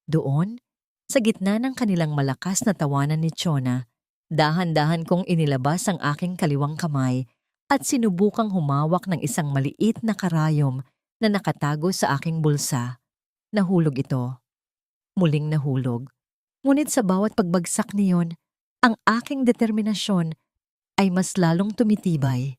Doon, sa gitna ng kanilang malakas na tawanan ni Chona, dahan-dahan kong inilabas ang aking kaliwang kamay at sinubukang humawak ng isang maliit na karayom na nakatago sa aking bulsa. Nahulog ito. Muling nahulog. Ngunit sa bawat pagbagsak niyon, ang aking determinasyon ay mas lalong tumitibay.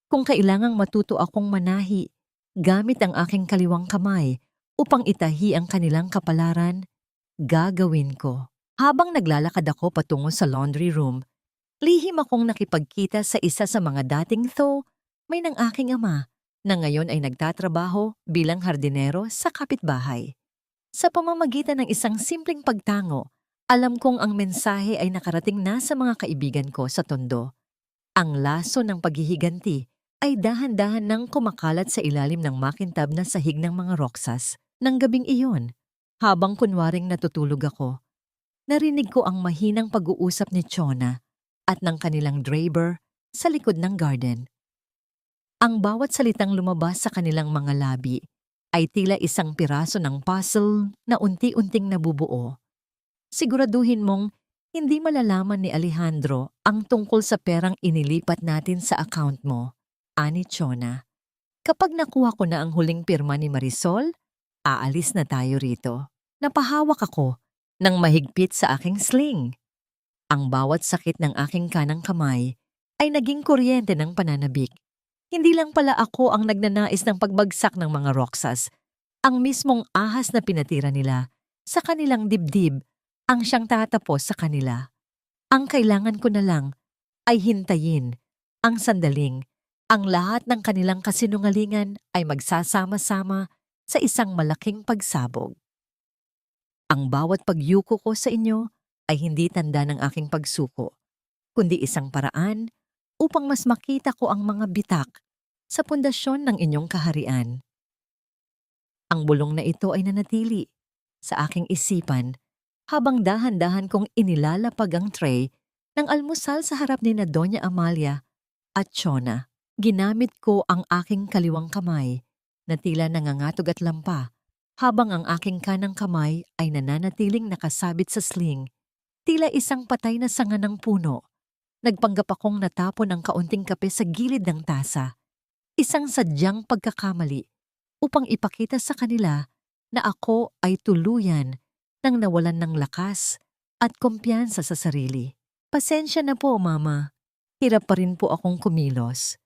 Kung kailangang matuto akong manahi, gamit ang aking kaliwang kamay upang itahi ang kanilang kapalaran, gagawin ko. Habang naglalakad ako patungo sa laundry room, lihim akong nakipagkita sa isa sa mga dating may ng aking ama na ngayon ay nagtatrabaho bilang hardinero sa kapitbahay. Sa pamamagitan ng isang simpleng pagtango, alam kong ang mensahe ay nakarating na sa mga kaibigan ko sa Tondo. Ang laso ng paghihiganti ay dahan-dahan nang kumakalat sa ilalim ng makintab na sahig ng mga Roxas ng gabing iyon. Habang kunwaring natutulog ako, narinig ko ang mahinang pag-uusap ni Chona at ng kanilang draper sa likod ng garden. Ang bawat salitang lumabas sa kanilang mga labi ay tila isang piraso ng puzzle na unti-unting nabubuo. Siguraduhin mong hindi malalaman ni Alejandro ang tungkol sa perang inilipat natin sa account mo, ani Chona. Kapag nakuha ko na ang huling pirma ni Marisol, aalis na tayo rito. Napahawak ako ng mahigpit sa aking sling. Ang bawat sakit ng aking kanang kamay ay naging kuryente ng pananabik. Hindi lang pala ako ang nagnanais ng pagbagsak ng mga Roxas. Ang mismong ahas na pinatira nila sa kanilang dibdib ang siyang tatapos sa kanila. Ang kailangan ko na lang ay hintayin ang sandaling ang lahat ng kanilang kasinungalingan ay magsasama-sama sa isang malaking pagsabog. Ang bawat pagyuko ko sa inyo ay hindi tanda ng aking pagsuko, kundi isang paraan upang mas makita ko ang mga bitak sa pundasyon ng inyong kaharian. Ang bulong na ito ay nanatili sa aking isipan habang dahan-dahan kong inilalapag ang tray ng almusal sa harap ni na Doña Amalia at Chona. Ginamit ko ang aking kaliwang kamay na tila nangangatog at lampa habang ang aking kanang kamay ay nananatiling nakasabit sa sling, tila isang patay na sanga ng puno. Nagpanggap akong natapon ng kaunting kape sa gilid ng tasa, isang sadyang pagkakamali upang ipakita sa kanila na ako ay tuluyan nang nawalan ng lakas at kumpiyansa sa sarili. Pasensya na po, Mama. Hirap pa rin po akong kumilos.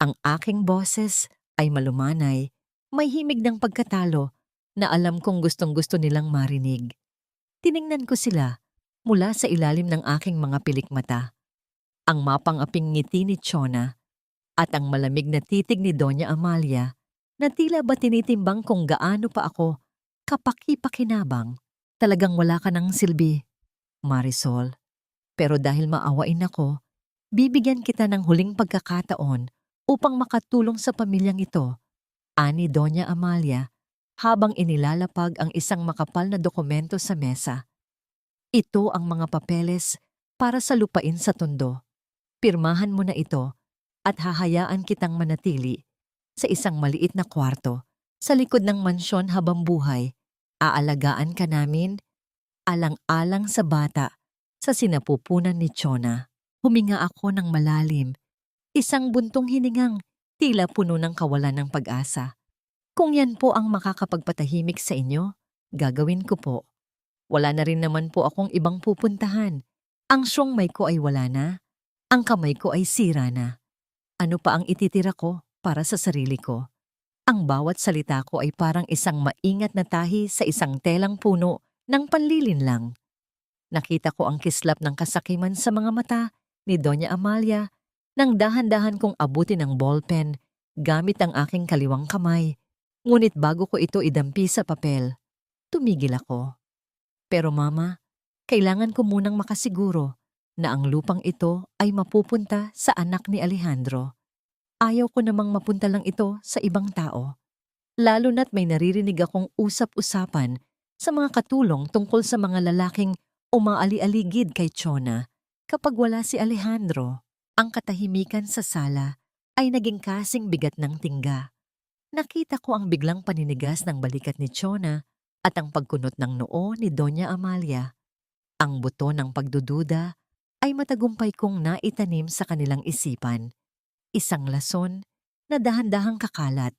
Ang aking boses ay malumanay, may himig ng pagkatalo na alam kong gustong-gusto nilang marinig. Tiningnan ko sila mula sa ilalim ng aking mga pilikmata. Ang mapang-aping ngiti ni Chona at ang malamig na titig ni Doña Amalia na tila ba tinitimbang kung gaano pa ako kapaki-pakinabang. Talagang wala ka ng silbi, Marisol. Pero dahil maawain ako, bibigyan kita ng huling pagkakataon upang makatulong sa pamilyang ito, ani Doña Amalia, habang inilalapag ang isang makapal na dokumento sa mesa. Ito ang mga papeles para sa lupain sa Tondo. Pirmahan mo na ito at hahayaan kitang manatili sa isang maliit na kwarto sa likod ng mansyon habang buhay. Aalagaan ka namin, alang-alang sa bata, sa sinapupunan ni Chona. Huminga ako ng malalim. Isang buntong hiningang, tila puno ng kawalan ng pag-asa. Kung yan po ang makakapagpatahimik sa inyo, gagawin ko po. Wala na rin naman po akong ibang pupuntahan. Ang siyongmay ko ay wala na. Ang kamay ko ay sira na. Ano pa ang ititira ko para sa sarili ko? Ang bawat salita ko ay parang isang maingat na tahi sa isang telang puno ng panlilinlang. Nakita ko ang kislap ng kasakiman sa mga mata ni Doña Amalia nang dahan-dahan kong abutin ang ballpen gamit ang aking kaliwang kamay. Ngunit bago ko ito idampi sa papel, tumigil ako. Pero Mama, kailangan ko munang makasiguro na ang lupang ito ay mapupunta sa anak ni Alejandro. Ayaw ko namang mapunta lang ito sa ibang tao. Lalo na't may naririnig akong usap-usapan sa mga katulong tungkol sa mga lalaking umaali-aligid kay Chona kapag wala si Alejandro. Ang katahimikan sa sala ay naging kasing bigat ng tingga. Nakita ko ang biglang paninigas ng balikat ni Chona at ang pagkunot ng noo ni Doña Amalia. Ang buto ng pagdududa ay matagumpay kong naitanim sa kanilang isipan. Isang lason na dahan-dahang kakalat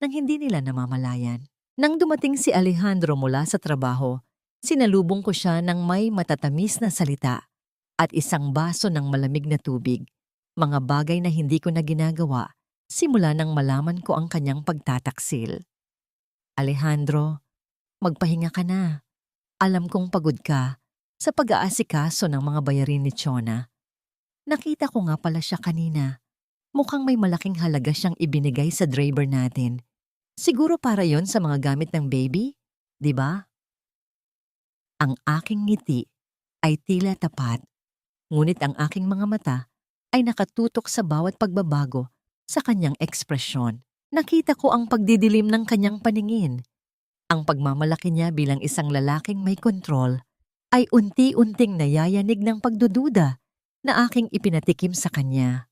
nang hindi nila namamalayan. Nang dumating si Alejandro mula sa trabaho, sinalubong ko siya ng may matatamis na salita at isang baso ng malamig na tubig. Mga bagay na hindi ko na ginagawa simula nang malaman ko ang kanyang pagtataksil. Alejandro, magpahinga ka na. Alam kong pagod ka sa pag-aasikaso ng mga bayarin ni Chona. Nakita ko nga pala siya kanina. Mukhang may malaking halaga siyang ibinigay sa draper natin. Siguro para yon sa mga gamit ng baby, di ba? Ang aking ngiti ay tila tapat, ngunit ang aking mga mata ay nakatutok sa bawat pagbabago sa kanyang ekspresyon. Nakita ko ang pagdidilim ng kanyang paningin. Ang pagmamalaki niya bilang isang lalaking may kontrol ay unti-unting nayayanig ng pagdududa na aking ipinatikim sa kanya.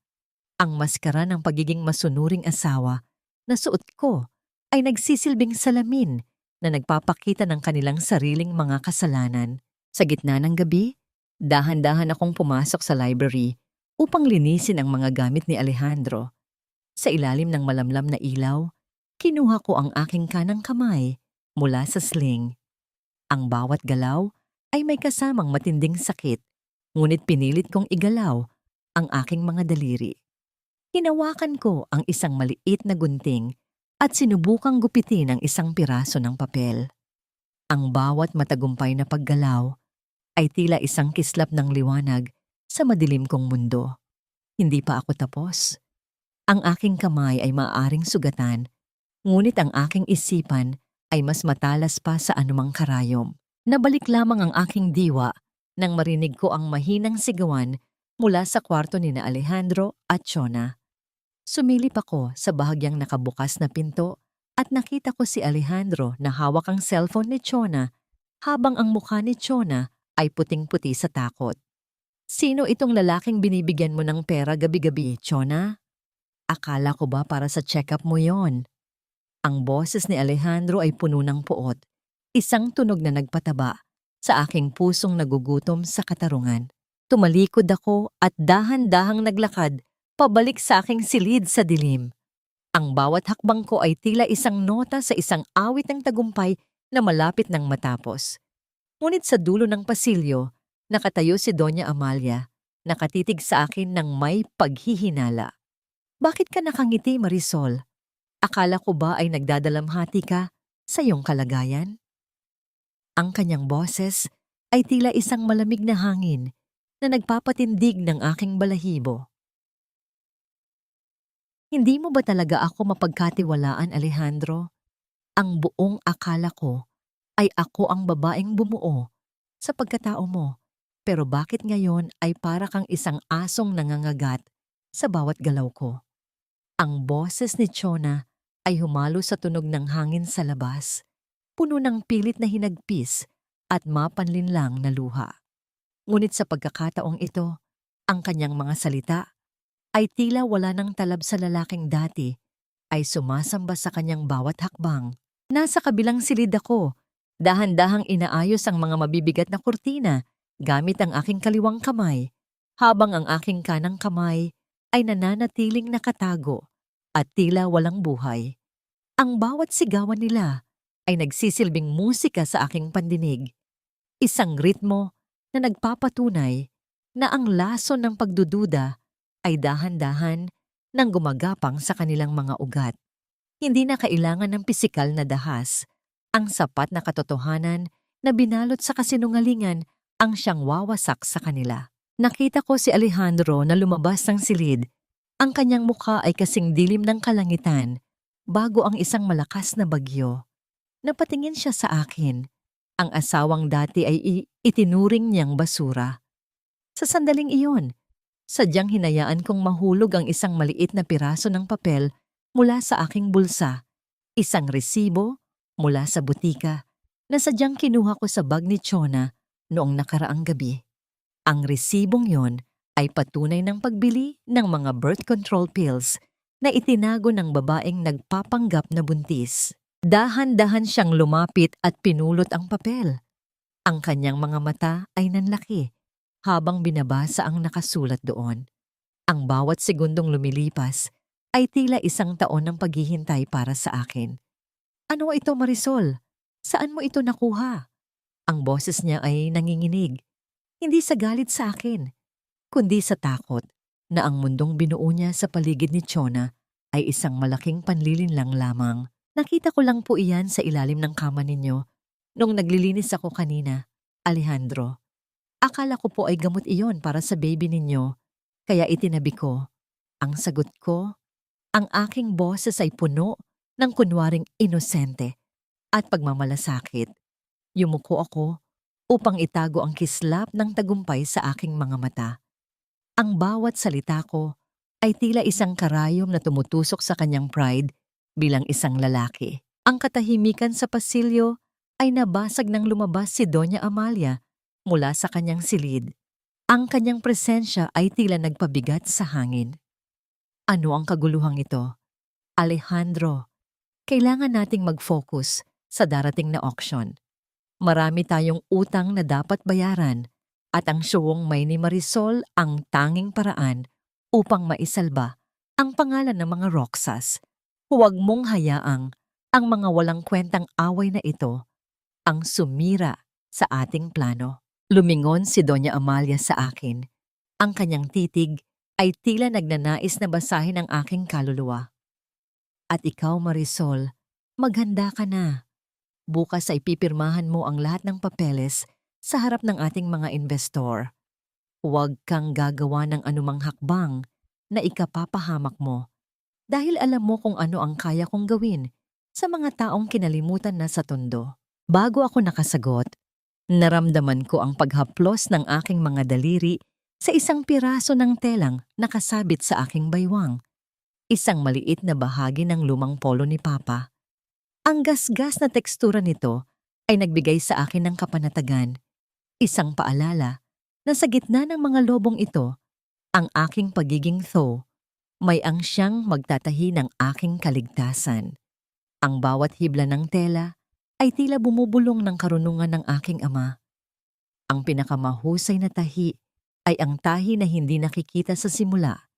Ang maskara ng pagiging masunuring asawa na suot ko ay nagsisilbing salamin na nagpapakita ng kanilang sariling mga kasalanan. Sa gitna ng gabi, dahan-dahan akong pumasok sa library upang linisin ang mga gamit ni Alejandro. Sa ilalim ng malamlam na ilaw, kinuha ko ang aking kanang kamay mula sa sling. Ang bawat galaw ay may kasamang matinding sakit, ngunit pinilit kong igalaw ang aking mga daliri. Hinawakan ko ang isang maliit na gunting at sinubukang gupitin ang isang piraso ng papel. Ang bawat matagumpay na paggalaw ay tila isang kislap ng liwanag sa madilim kong mundo. Hindi pa ako tapos. Ang aking kamay ay maaaring sugatan, ngunit ang aking isipan ay mas matalas pa sa anumang karayom. Nabalik lamang ang aking diwa nang marinig ko ang mahinang sigawan mula sa kwarto ni na Alejandro at Chona. Sumilip ako sa bahagyang nakabukas na pinto at nakita ko si Alejandro na hawak ang cellphone ni Chona habang ang mukha ni Chona ay puting-puti sa takot. Sino itong lalaking binibigyan mo ng pera gabi-gabi, Chona? Akala ko ba para sa check-up mo yon? Ang boses ni Alejandro ay puno ng puot, isang tunog na nagpataba sa aking pusong nagugutom sa katarungan. Tumalikod ako at dahan-dahang naglakad pabalik sa aking silid sa dilim. Ang bawat hakbang ko ay tila isang nota sa isang awit ng tagumpay na malapit nang matapos. Ngunit sa dulo ng pasilyo, nakatayo si Doña Amalia, nakatitig sa akin ng may paghihinala. Bakit ka nakangiti, Marisol? Akala ko ba ay nagdadalamhati ka sa iyong kalagayan? Ang kanyang boses ay tila isang malamig na hangin na nagpapatindig ng aking balahibo. Hindi mo ba talaga ako mapagkatiwalaan, Alejandro? Ang buong akala ko ay ako ang babaeng bumuo sa pagkatao mo. Pero bakit ngayon ay para kang isang asong nangangagat sa bawat galaw ko? Ang boses ni Chona ay humalo sa tunog ng hangin sa labas, puno ng pilit na hinagpis at mapanlinlang na luha. Ngunit sa pagkakataong ito, ang kanyang mga salita ay tila wala ng talab sa lalaking dati, ay sumasamba sa kanyang bawat hakbang. Nasa kabilang silid ako, dahan-dahang inaayos ang mga mabibigat na kurtina gamit ang aking kaliwang kamay, habang ang aking kanang kamay ay nananatiling nakatago at tila walang buhay. Ang bawat sigawan nila ay nagsisilbing musika sa aking pandinig, isang ritmo na nagpapatunay na ang lason ng pagdududa ay dahan-dahan nang gumagapang sa kanilang mga ugat. Hindi na kailangan ng pisikal na dahas. Ang sapat na katotohanan na binalot sa kasinungalingan ang siyang wawasak sa kanila. Nakita ko si Alejandro na lumabas ng silid. Ang kanyang mukha ay kasing dilim ng kalangitan bago ang isang malakas na bagyo. Napatingin siya sa akin. Ang asawang dati ay itinuring niyang basura. Sa sandaling iyon, sadyang hinayaan kong mahulog ang isang maliit na piraso ng papel mula sa aking bulsa, isang resibo mula sa butika na sadyang kinuha ko sa bag ni Chona noong nakaraang gabi. Ang resibong yon ay patunay ng pagbili ng mga birth control pills na itinago ng babaeng nagpapanggap na buntis. Dahan-dahan siyang lumapit at pinulot ang papel. Ang kanyang mga mata ay nanlaki habang binabasa ang nakasulat doon. Ang bawat segundong lumilipas ay tila isang taon ng paghihintay para sa akin. Ano ito, Marisol? Saan mo ito nakuha? Ang boses niya ay nanginginig. Hindi sa galit sa akin, kundi sa takot na ang mundong binuo niya sa paligid ni Chona ay isang malaking panlilinlang lamang. Nakita ko lang po iyan sa ilalim ng kama ninyo nung naglilinis ako kanina, Alejandro. Akala ko po ay gamot iyon para sa baby ninyo, kaya itinabi ko. Ang sagot ko, ang aking boses ay puno ng kunwaring inosente at pagmamalasakit. Yumuko ako upang itago ang kislap ng tagumpay sa aking mga mata. Ang bawat salita ko ay tila isang karayom na tumutusok sa kanyang pride bilang isang lalaki. Ang katahimikan sa pasilyo ay nabasag nang lumabas si Doña Amalia mula sa kanyang silid. Ang kanyang presensya ay tila nagpabigat sa hangin. Ano ang kaguluhang ito? Alejandro, kailangan nating mag-focus sa darating na auction. Marami tayong utang na dapat bayaran at ang showong may ni Marisol ang tanging paraan upang maisalba ang pangalan ng mga Roxas. Huwag mong hayaang ang mga walang kwentang away na ito ang sumira sa ating plano. Lumingon si Doña Amalia sa akin. Ang kanyang titig ay tila nagnanais na basahin ang aking kaluluwa. At ikaw, Marisol, maghanda ka na. Bukas ay pipirmahan mo ang lahat ng papeles sa harap ng ating mga investor. Huwag kang gagawa ng anumang hakbang na ikapapahamak mo dahil alam mo kung ano ang kaya kong gawin sa mga taong kinalimutan na sa Tondo. Bago ako nakasagot, naramdaman ko ang paghaplos ng aking mga daliri sa isang piraso ng telang nakasabit sa aking baywang. Isang maliit na bahagi ng lumang polo ni Papa. Ang gasgas na tekstura nito ay nagbigay sa akin ng kapanatagan. Isang paalala na sa gitna ng mga lobong ito, ang aking pagiging tho, may ang siyang magtatahi ng aking kaligtasan. Ang bawat hibla ng tela ay tila bumubulong ng karunungan ng aking ama. Ang pinakamahusay na tahi ay ang tahi na hindi nakikita sa simula,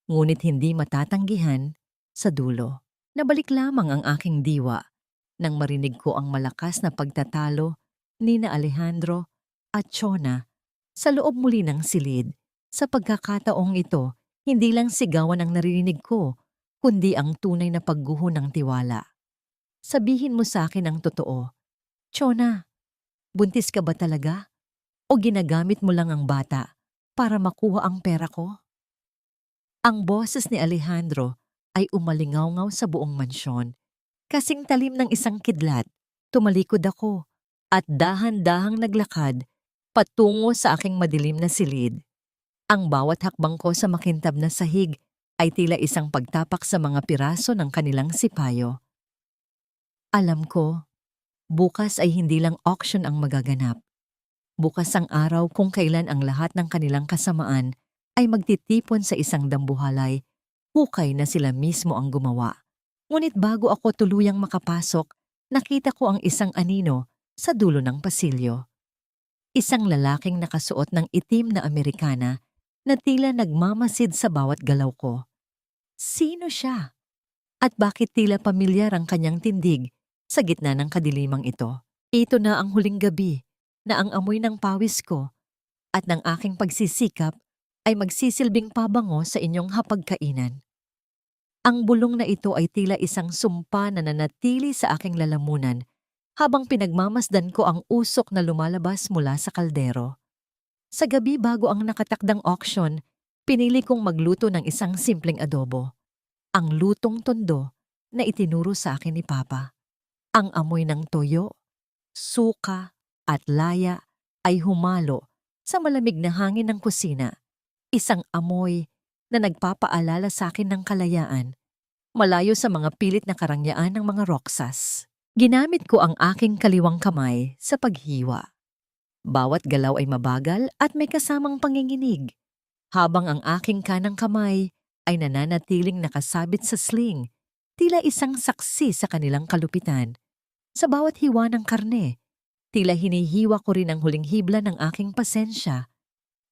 ngunit hindi matatanggihan sa dulo. Nabalik lamang ang aking diwa nang marinig ko ang malakas na pagtatalo ni na Alejandro at Chona sa loob muli ng silid. Sa pagkakataong ito, hindi lang sigawan ang naririnig ko, kundi ang tunay na pagguho ng tiwala. Sabihin mo sa akin ang totoo. Chona, buntis ka ba talaga? O ginagamit mo lang ang bata para makuha ang pera ko? Ang boses ni Alejandro ay umalingaw-ngaw sa buong mansyon. Kasing talim ng isang kidlat, tumalikod ako at dahan-dahang naglakad patungo sa aking madilim na silid. Ang bawat hakbang ko sa makintab na sahig ay tila isang pagtapak sa mga piraso ng kanilang sipayo. Alam ko, bukas ay hindi lang auction ang magaganap. Bukas ang araw kung kailan ang lahat ng kanilang kasamaan ay magtitipon sa isang dambuhalay, hukay na sila mismo ang gumawa. Ngunit bago ako tuluyang makapasok, nakita ko ang isang anino sa dulo ng pasilyo. Isang lalaking nakasuot ng itim na Amerikana na tila nagmamasid sa bawat galaw ko. Sino siya? At bakit tila pamilyar ang kanyang tindig sa gitna ng kadilimang ito? Ito na ang huling gabi na ang amoy ng pawis ko at ng aking pagsisikap ay magsisilbing pabango sa inyong hapagkainan. Ang bulong na ito ay tila isang sumpa na nanatili sa aking lalamunan habang pinagmamasdan ko ang usok na lumalabas mula sa kaldero. Sa gabi bago ang nakatakdang auction, pinili kong magluto ng isang simpleng adobo. Ang lutong tondo na itinuro sa akin ni Papa. Ang amoy ng toyo, suka at laya ay humalo sa malamig na hangin ng kusina. Isang amoy na nagpapaalala sa akin ng kalayaan, malayo sa mga pilit na karangyaan ng mga Roxas. Ginamit ko ang aking kaliwang kamay sa paghiwa. Bawat galaw ay mabagal at may kasamang panginginig, habang ang aking kanang kamay ay nananatiling nakasabit sa sling, tila isang saksi sa kanilang kalupitan. Sa bawat hiwa ng karne, tila hinihiwa ko rin ang huling hibla ng aking pasensya.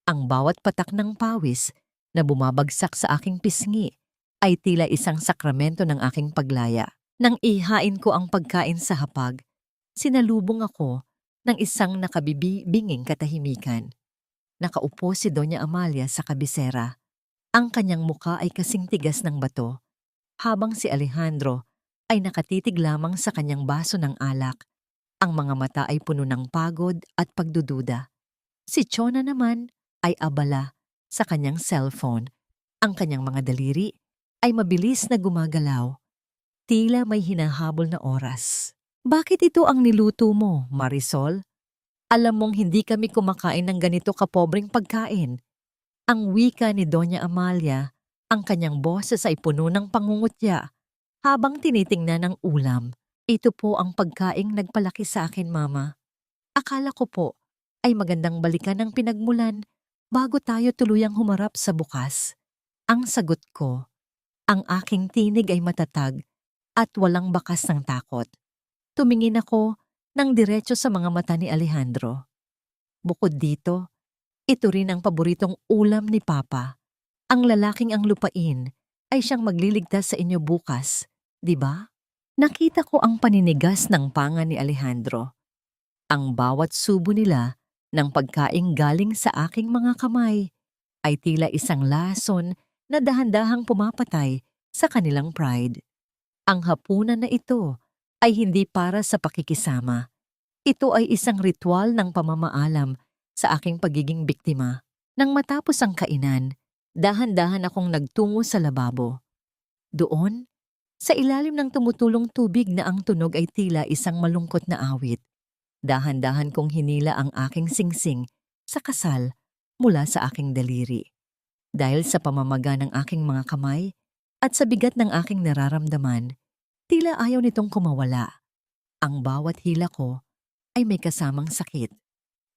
Ang bawat patak ng pawis na bumabagsak sa aking pisngi ay tila isang sakramento ng aking paglaya. Nang ihain ko ang pagkain sa hapag, sinalubong ako ng isang nakabibinging katahimikan. Nakaupo si Doña Amalia sa kabisera. Ang kanyang muka ay kasing tigas ng bato, habang si Alejandro ay nakatitig lamang sa kanyang baso ng alak. Ang mga mata ay puno ng pagod at pagdududa. Si Chona naman ay abala sa kanyang cellphone. Ang kanyang mga daliri ay mabilis na gumagalaw. Tila may hinahabol na oras. Bakit ito ang niluto mo, Marisol? Alam mong hindi kami kumakain ng ganito kapobreng pagkain. Ang wika ni Doña Amalia, ang kanyang boses ay puno ng pangungutya habang tinitingnan ng ulam. Ito po ang pagkaing nagpalaki sa akin, Mama. Akala ko po ay magandang balikan ng pinagmulan Bago tayo tuluyang humarap sa bukas, ang sagot ko, ang aking tinig ay matatag at walang bakas ng takot. Tumingin ako ng diretso sa mga mata ni Alejandro. Bukod dito, ito rin ang paboritong ulam ni Papa. Ang lalaking ang lupain ay siyang magliligtas sa inyo bukas, di ba? Nakita ko ang paninigas ng panga ni Alejandro. Ang bawat subo nila ng pagkaing galing sa aking mga kamay ay tila isang lason na dahan-dahang pumapatay sa kanilang pride. Ang hapunan na ito ay hindi para sa pakikisama. Ito ay isang ritual ng pamamaalam sa aking pagiging biktima. Nang matapos ang kainan, dahan-dahan akong nagtungo sa lababo. Doon, sa ilalim ng tumutulong tubig na ang tunog ay tila isang malungkot na awit, dahan-dahan kong hinila ang aking singsing sa kasal mula sa aking daliri. Dahil sa pamamaga ng aking mga kamay at sa bigat ng aking nararamdaman, tila ayaw nitong kumawala. Ang bawat hila ko ay may kasamang sakit.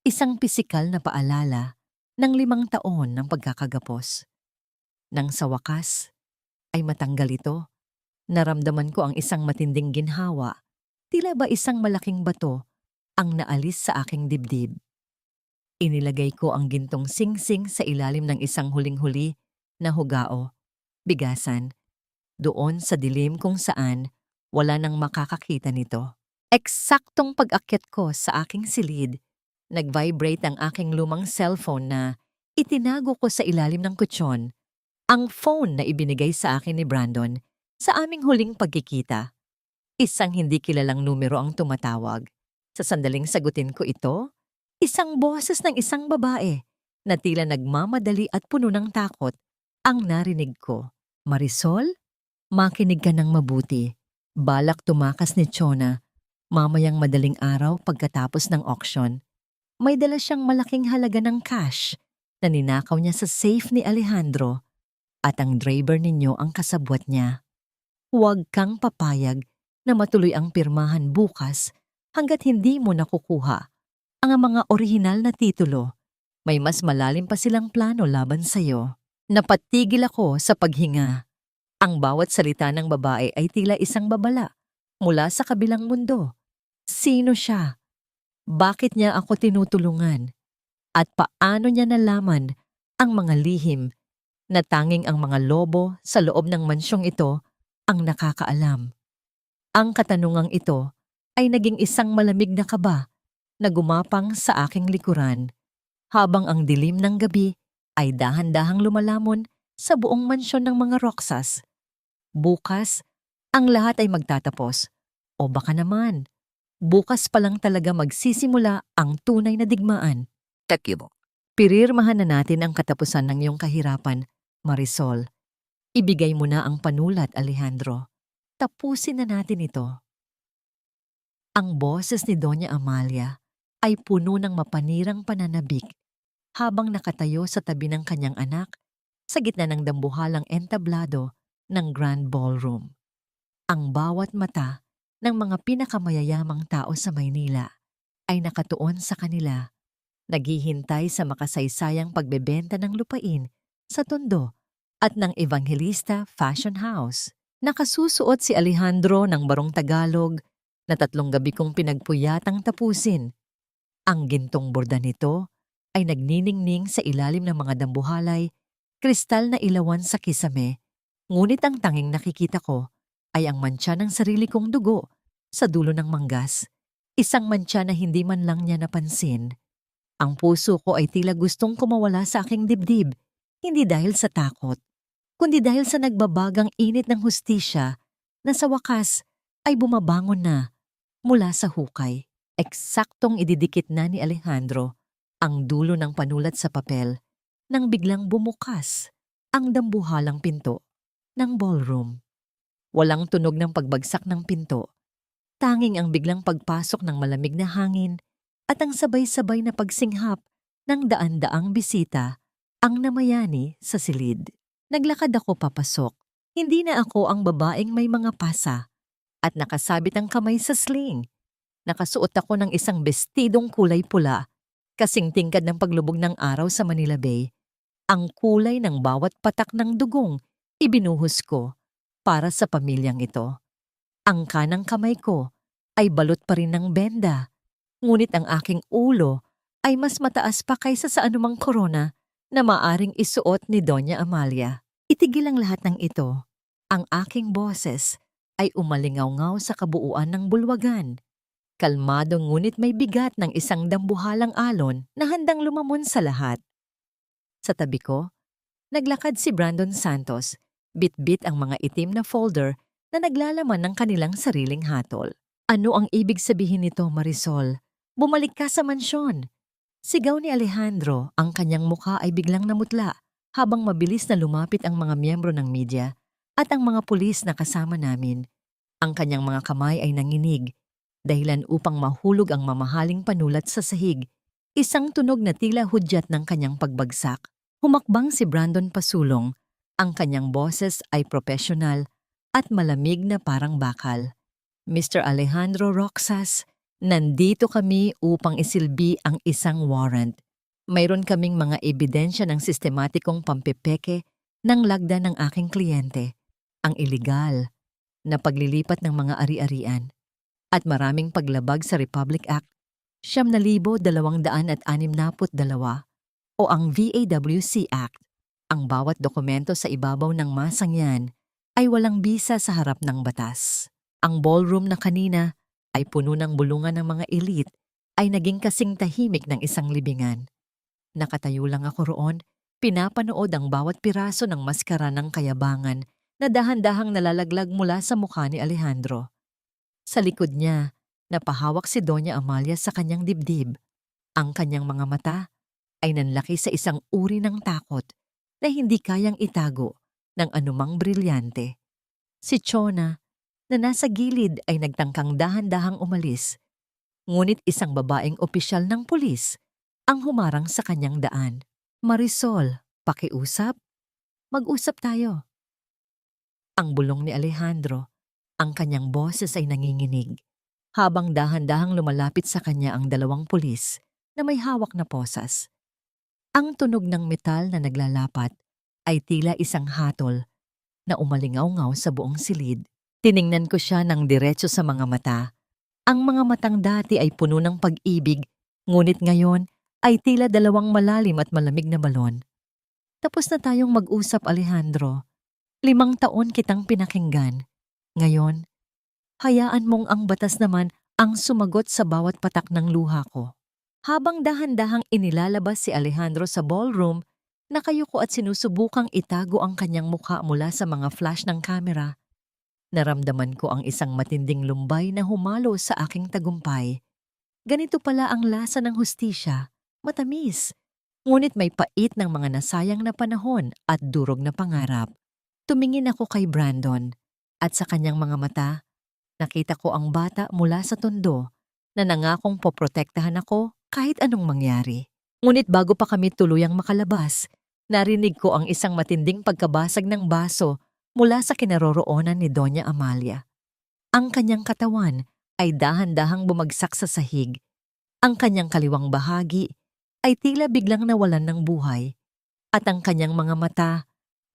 Isang pisikal na paalala ng 5 taon ng pagkakagapos. Nang sa wakas ay matanggal ito, naramdaman ko ang isang matinding ginhawa, tila ba isang malaking bato ang naalis sa aking dibdib. Inilagay ko ang gintong singsing sa ilalim ng isang huling-huli na hugao, bigasan, doon sa dilim kung saan wala nang makakakita nito. Eksaktong pag-akyat ko sa aking silid, nag-vibrate ang aking lumang cellphone na itinago ko sa ilalim ng kutsyon, ang phone na ibinigay sa akin ni Brandon sa aming huling pagkikita. Isang hindi kilalang numero ang tumatawag. Sa sandaling sagutin ko ito, isang boses ng isang babae na tila nagmamadali at puno ng takot ang narinig ko. Marisol, makinig ka ng mabuti. Balak tumakas ni Chona mamayang madaling araw pagkatapos ng auction. May dala siyang malaking halaga ng cash na ninakaw niya sa safe ni Alejandro at ang driver ninyo ang kasabwat niya. Huwag kang papayag na matuloy ang pirmahan bukas hanggat hindi mo nakukuha ang mga orihinal na titulo. May mas malalim pa silang plano laban sa'yo. Napatigil ako sa paghinga. Ang bawat salita ng babae ay tila isang babala mula sa kabilang mundo. Sino siya? Bakit niya ako tinutulungan? At paano niya nalaman ang mga lihim na tanging ang mga lobo sa loob ng mansyong ito ang nakakaalam? Ang katanungang ito ay naging isang malamig na kaba na gumapang sa aking likuran habang ang dilim ng gabi ay dahan-dahang lumalamon sa buong mansyon ng mga Roxas. Bukas, ang lahat ay magtatapos. O baka naman, bukas pa lang talaga magsisimula ang tunay na digmaan. Takibo. Pirirmahan na natin ang katapusan ng iyong kahirapan, Marisol. Ibigay mo na ang panulat, Alejandro. Tapusin na natin ito. Ang boses ni Doña Amalia ay puno ng mapanirang pananabik habang nakatayo sa tabi ng kanyang anak sa gitna ng dambuhalang entablado ng Grand Ballroom. Ang bawat mata ng mga pinakamayayamang tao sa Maynila ay nakatuon sa kanila, naghihintay sa makasaysayang pagbebenta ng lupain sa Tondo at ng Evangelista Fashion House. Nakasusuot si Alejandro ng barong Tagalog na 3 gabi kong pinagpuyatang tapusin. Ang gintong borda nito ay nagniningning sa ilalim ng mga dambuhalay, kristal na ilawan sa kisame, ngunit ang tanging nakikita ko ay ang mantsa ng sarili kong dugo sa dulo ng manggas, isang mantsa na hindi man lang niya napansin. Ang puso ko ay tila gustong kumawala sa aking dibdib, hindi dahil sa takot, kundi dahil sa nagbabagang init ng hustisya na sa wakas ay bumabangon na mula sa hukay. Eksaktong ididikit na ni Alejandro ang dulo ng panulat sa papel nang biglang bumukas ang dambuhalang pinto ng ballroom. Walang tunog ng pagbagsak ng pinto, tanging ang biglang pagpasok ng malamig na hangin at ang sabay-sabay na pagsinghap ng daan-daang bisita ang namayani sa silid. Naglakad ako papasok. Hindi na ako ang babaeng may mga pasa at nakasabit ang kamay sa sling. Nakasuot ako ng isang bestidong kulay pula Kasing tingkad ng paglubog ng araw sa Manila Bay, ang kulay ng bawat patak ng dugong ibinuhos ko para sa pamilyang ito. Ang kanang kamay ko ay balot pa rin ng benda, ngunit ang aking ulo ay mas mataas pa kaysa sa anumang korona na maaring isuot ni Doña Amalia. Itigil ang lahat ng ito. Ang aking boses ay umalingaw-ngaw sa kabuuan ng bulwagan. Kalmado ngunit may bigat ng isang dambuhalang alon na handang lumamon sa lahat. Sa tabi ko, naglakad si Brandon Santos, bit-bit ang mga itim na folder na naglalaman ng kanilang sariling hatol. Ano ang ibig sabihin nito, Marisol? Bumalik ka sa mansyon. Sigaw ni Alejandro, ang kanyang mukha ay biglang namutla habang mabilis na lumapit ang mga miyembro ng media at ang mga pulis na kasama namin. Ang kanyang mga kamay ay nanginig, dahilan upang mahulog ang mamahaling panulat sa sahig, isang tunog na tila hudyat ng kanyang pagbagsak. Humakbang si Brandon pasulong, ang kanyang boses ay profesional at malamig na parang bakal. Mr. Alejandro Roxas, nandito kami upang isilbi ang isang warrant. Mayroon kaming mga ebidensya ng sistematikong pampepeke ng lagda ng aking kliyente, ang iligal na paglilipat ng mga ari-arian, at maraming paglabag sa Republic Act 9,262 o ang VAWC Act. Ang bawat dokumento sa ibabaw ng masang yan ay walang bisa sa harap ng batas. Ang ballroom na kanina ay puno ng bulungan ng mga elite ay naging kasing tahimik ng isang libingan. Nakatayo lang ako roon, pinapanood ang bawat piraso ng maskara ng kayabangan na dahan-dahang nalalaglag mula sa mukha ni Alejandro. Sa likod niya, napahawak si Doña Amalia sa kanyang dibdib. Ang kanyang mga mata ay nanlaki sa isang uri ng takot na hindi kayang itago ng anumang brilyante. Si Chona, na nasa gilid, ay nagtangkang dahan-dahang umalis. Ngunit isang babaeng opisyal ng pulis ang humarang sa kanyang daan. Marisol, pakiusap? Mag-usap tayo. Ang bulong ni Alejandro, ang kanyang boses ay nanginginig, habang dahan-dahang lumalapit sa kanya ang dalawang pulis na may hawak na posas. Ang tunog ng metal na naglalapat ay tila isang hatol na umalingaw-ngaw sa buong silid. Tiningnan ko siya ng diretso sa mga mata. Ang mga matang dati ay puno ng pag-ibig, ngunit ngayon ay tila dalawang malalim at malamig na balon. Tapos na tayong mag-usap, Alejandro. 5 taon kitang pinakinggan. Ngayon, hayaan mong ang batas naman ang sumagot sa bawat patak ng luha ko. Habang dahan-dahang inilalabas si Alejandro sa ballroom, nakayuko at sinusubukang itago ang kanyang mukha mula sa mga flash ng kamera. Naramdaman ko ang isang matinding lumbay na humalo sa aking tagumpay. Ganito pala ang lasa ng hustisya, matamis, ngunit may pait ng mga nasayang na panahon at durog na pangarap. Tumingin ako kay Brandon at sa kanyang mga mata, nakita ko ang bata mula sa tondo na nangakong poprotektahan ako kahit anong mangyari. Ngunit bago pa kami tuluyang makalabas, narinig ko ang isang matinding pagkabasag ng baso mula sa kinaroroonan ni Doña Amalia. Ang kanyang katawan ay dahan-dahang bumagsak sa sahig. Ang kanyang kaliwang bahagi ay tila biglang nawalan ng buhay at ang kanyang mga mata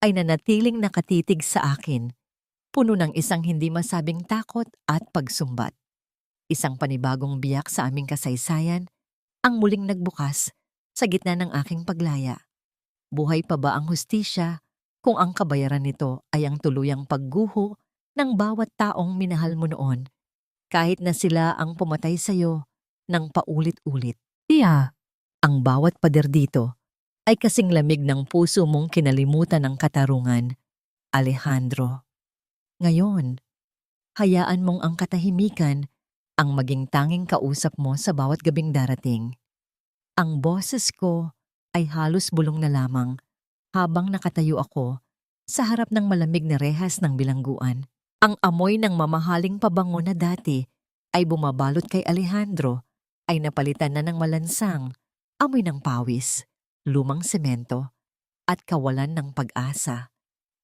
ay nanatiling nakatitig sa akin, puno ng isang hindi masabing takot at pagsumbat. Isang panibagong biyak sa aming kasaysayan ang muling nagbukas sa gitna ng aking paglaya. Buhay pa ba ang hustisya kung ang kabayaran nito ay ang tuluyang pagguho ng bawat taong minahal mo noon, kahit na sila ang pumatay sa'yo ng paulit-ulit? Tiya, ang bawat pader dito ay kasing lamig ng puso mong kinalimutan ng katarungan, Alejandro. Ngayon, hayaan mong ang katahimikan ang maging tanging kausap mo sa bawat gabing darating. Ang boses ko ay halos bulong na lamang habang nakatayo ako sa harap ng malamig na rehas ng bilangguan. Ang amoy ng mamahaling pabango na dati ay bumabalot kay Alejandro ay napalitan na ng malansang amoy ng pawis, lumang semento at kawalan ng pag-asa.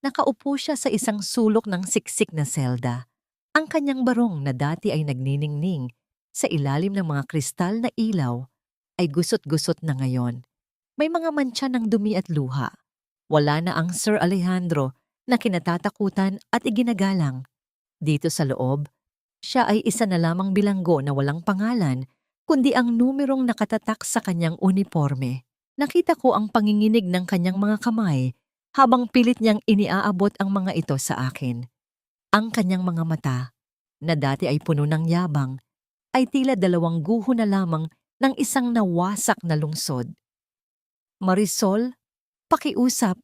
Nakaupo siya sa isang sulok ng siksik na selda. Ang kanyang barong na dati ay nagniningning sa ilalim ng mga kristal na ilaw ay gusot-gusot na ngayon. May mga mantsa ng dumi at luha. Wala na ang Sir Alejandro na kinatatakutan at iginagalang. Dito sa loob, siya ay isa na lamang bilanggo na walang pangalan, kundi ang numerong nakatatak sa kanyang uniforme. Nakita ko ang panginginig ng kanyang mga kamay habang pilit niyang iniaabot ang mga ito sa akin. Ang kanyang mga mata, na dati ay puno ng yabang, ay tila dalawang guho na lamang ng isang nawasak na lungsod. Marisol, pakiusap,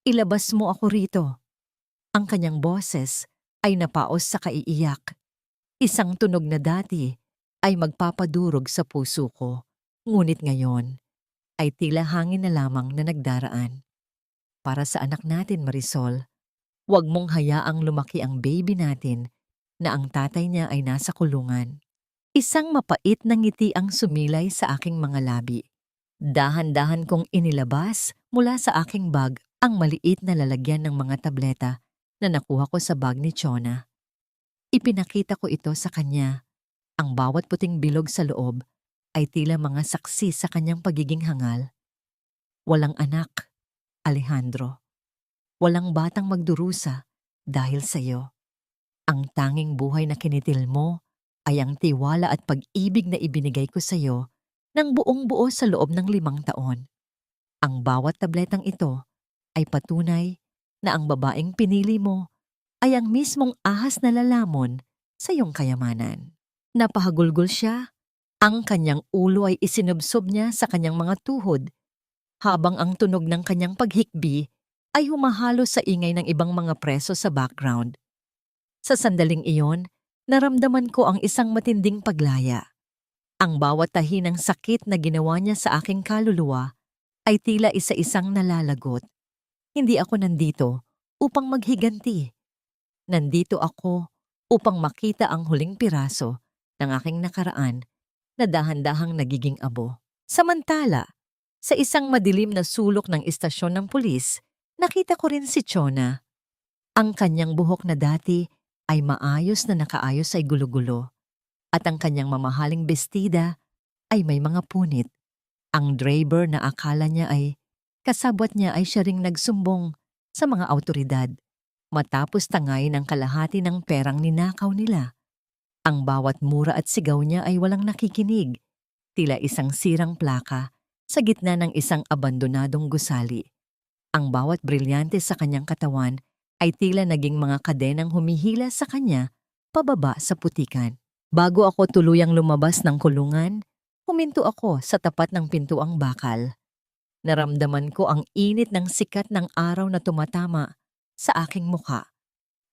ilabas mo ako rito. Ang kanyang boses ay napaos sa kaiiyak. Isang tunog na dati ay magpapadurog sa puso ko, ngunit ngayon ay tila hangin na lamang na nagdaraan. Para sa anak natin, Marisol, huwag mong hayaang lumaki ang baby natin na ang tatay niya ay nasa kulungan. Isang mapait na ngiti ang sumilay sa aking mga labi. Dahan-dahan kong inilabas mula sa aking bag ang maliit na lalagyan ng mga tableta na nakuha ko sa bag ni Chona. Ipinakita ko ito sa kanya. Ang bawat puting bilog sa loob ay tila mga saksi sa kanyang pagiging hangal. Walang anak, Alejandro. Walang batang magdurusa dahil sa iyo. Ang tanging buhay na kinitil mo ay ang tiwala at pag-ibig na ibinigay ko sa iyo ng buong buo sa loob ng 5 taon. Ang bawat tabletang ito ay patunay na ang babaeng pinili mo ay ang mismong ahas na lalamon sa iyong kayamanan. Napahagulgol siya. Ang kanyang ulo ay isinubsob niya sa kanyang mga tuhod, habang ang tunog ng kanyang paghikbi ay humahalo sa ingay ng ibang mga preso sa background. Sa sandaling iyon, naramdaman ko ang isang matinding paglaya. Ang bawat tahi ng sakit na ginawa niya sa aking kaluluwa ay tila isa-isang nalalagot. Hindi ako nandito upang maghiganti. Nandito ako upang makita ang huling piraso ng aking nakaraan na dahan-dahang nagiging abo. Samantala, sa isang madilim na sulok ng istasyon ng pulis, nakita ko rin si Chona. Ang kanyang buhok na dati ay maayos na nakaayos ay gulo-gulo, at ang kanyang mamahaling bestida ay may mga punit. Ang driver na akala niya ay kasabwat niya ay siya ring nagsumbong sa mga awtoridad matapos tangayin ang kalahati ng perang ninakaw nila. Ang bawat mura at sigaw niya ay walang nakikinig, tila isang sirang plaka sa gitna ng isang abandonadong gusali. Ang bawat brilyante sa kanyang katawan ay tila naging mga kadenang humihila sa kanya pababa sa putikan. Bago ako tuluyang lumabas ng kulungan, huminto ako sa tapat ng pintuang bakal. Naramdaman ko ang init ng sikat ng araw na tumatama sa aking mukha.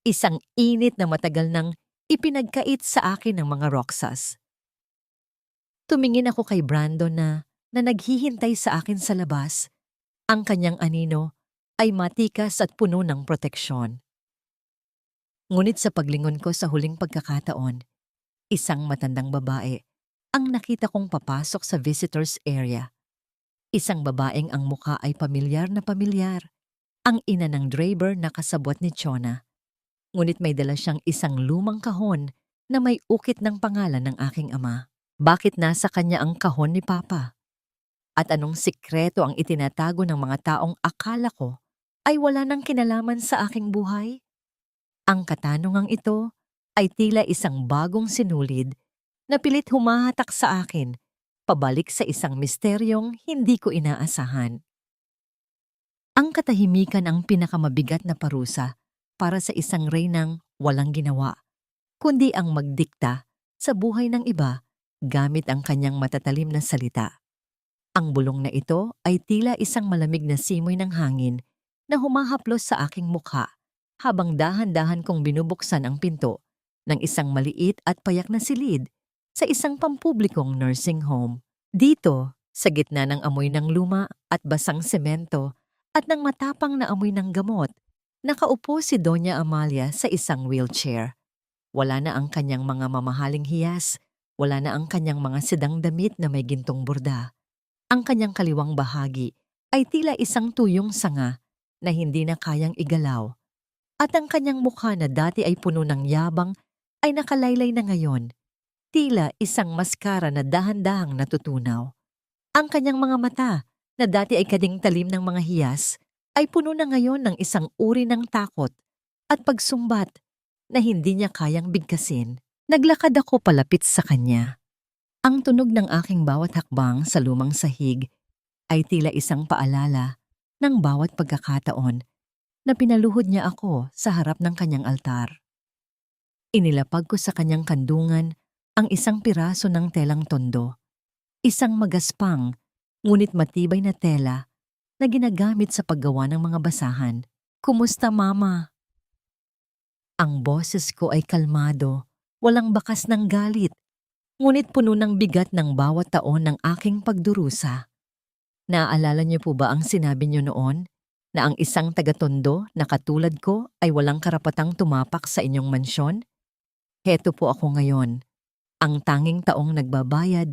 Isang init na matagal nang ipinagkait sa akin ng mga Roxas. Tumingin ako kay Brandon na naghihintay sa akin sa labas. Ang kanyang anino ay matikas at puno ng proteksyon. Ngunit sa paglingon ko sa huling pagkakataon, isang matandang babae ang nakita kong papasok sa visitors area. Isang babaeng ang mukha ay pamilyar na pamilyar, ang ina ng driver na kasabwat ni Chona. Ngunit may dala siyang isang lumang kahon na may ukit ng pangalan ng aking ama. Bakit nasa kanya ang kahon ni Papa? At anong sikreto ang itinatago ng mga taong akala ko ay wala nang kinalaman sa aking buhay? Ang katanungang ito ay tila isang bagong sinulid na pilit humahatak sa akin pabalik sa isang misteryong hindi ko inaasahan. Ang katahimikan ang pinakamabigat na parusa para sa isang reynang walang ginawa, kundi ang magdikta sa buhay ng iba gamit ang kanyang matatalim na salita. Ang bulong na ito ay tila isang malamig na simoy ng hangin na humahaplos sa aking mukha habang dahan-dahan kong binubuksan ang pinto ng isang maliit at payak na silid sa isang pampublikong nursing home. Dito, sa gitna ng amoy ng luma at basang semento at ng matapang na amoy ng gamot, nakaupo si Doña Amalia sa isang wheelchair. Wala na ang kanyang mga mamahaling hiyas, wala na ang kanyang mga sedang damit na may gintong borda. Ang kanyang kaliwang bahagi ay tila isang tuyong sanga na hindi na kayang igalaw. At ang kanyang mukha na dati ay puno ng yabang ay nakalaylay na ngayon, tila isang maskara na dahan-dahang natutunaw. Ang kanyang mga mata, na dati ay kading talim ng mga hiyas, ay puno na ngayon ng isang uri ng takot at pagsumbat na hindi niya kayang bigkasin. Naglakad ako palapit sa kanya. Ang tunog ng aking bawat hakbang sa lumang sahig ay tila isang paalala ng bawat pagkakataon na pinaluhod niya ako sa harap ng kanyang altar. Inilapag ko sa kanyang kandungan ang isang piraso ng telang tondo, isang magaspang ngunit matibay na tela na ginagamit sa paggawa ng mga basahan. "Kumusta, Mama?" Ang boses ko ay kalmado, walang bakas ng galit, ngunit puno ng bigat ng bawat taon ng aking pagdurusa. Naaalala niyo po ba ang sinabi niyo noon na ang isang taga-tondo na katulad ko ay walang karapatang tumapak sa inyong mansyon? Heto po ako ngayon, ang tanging taong nagbabayad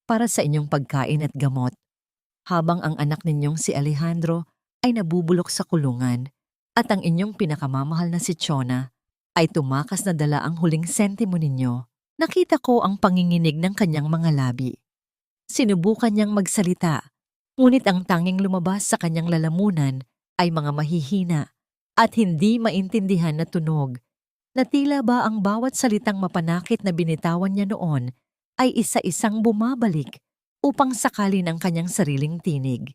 para sa inyong pagkain at gamot, habang ang anak ninyong si Alejandro ay nabubulok sa kulungan at ang inyong pinakamamahal na si Chona ay tumakas na dala ang huling sentimo ninyo. Nakita ko ang panginginig ng kanyang mga labi. Sinubukan niyang magsalita, ngunit ang tanging lumabas sa kanyang lalamunan ay mga mahihina at hindi maintindihan na tunog, na tila ba ang bawat salitang mapanakit na binitawan niya noon ay isa-isang bumabalik upang sakalin ang kanyang sariling tinig.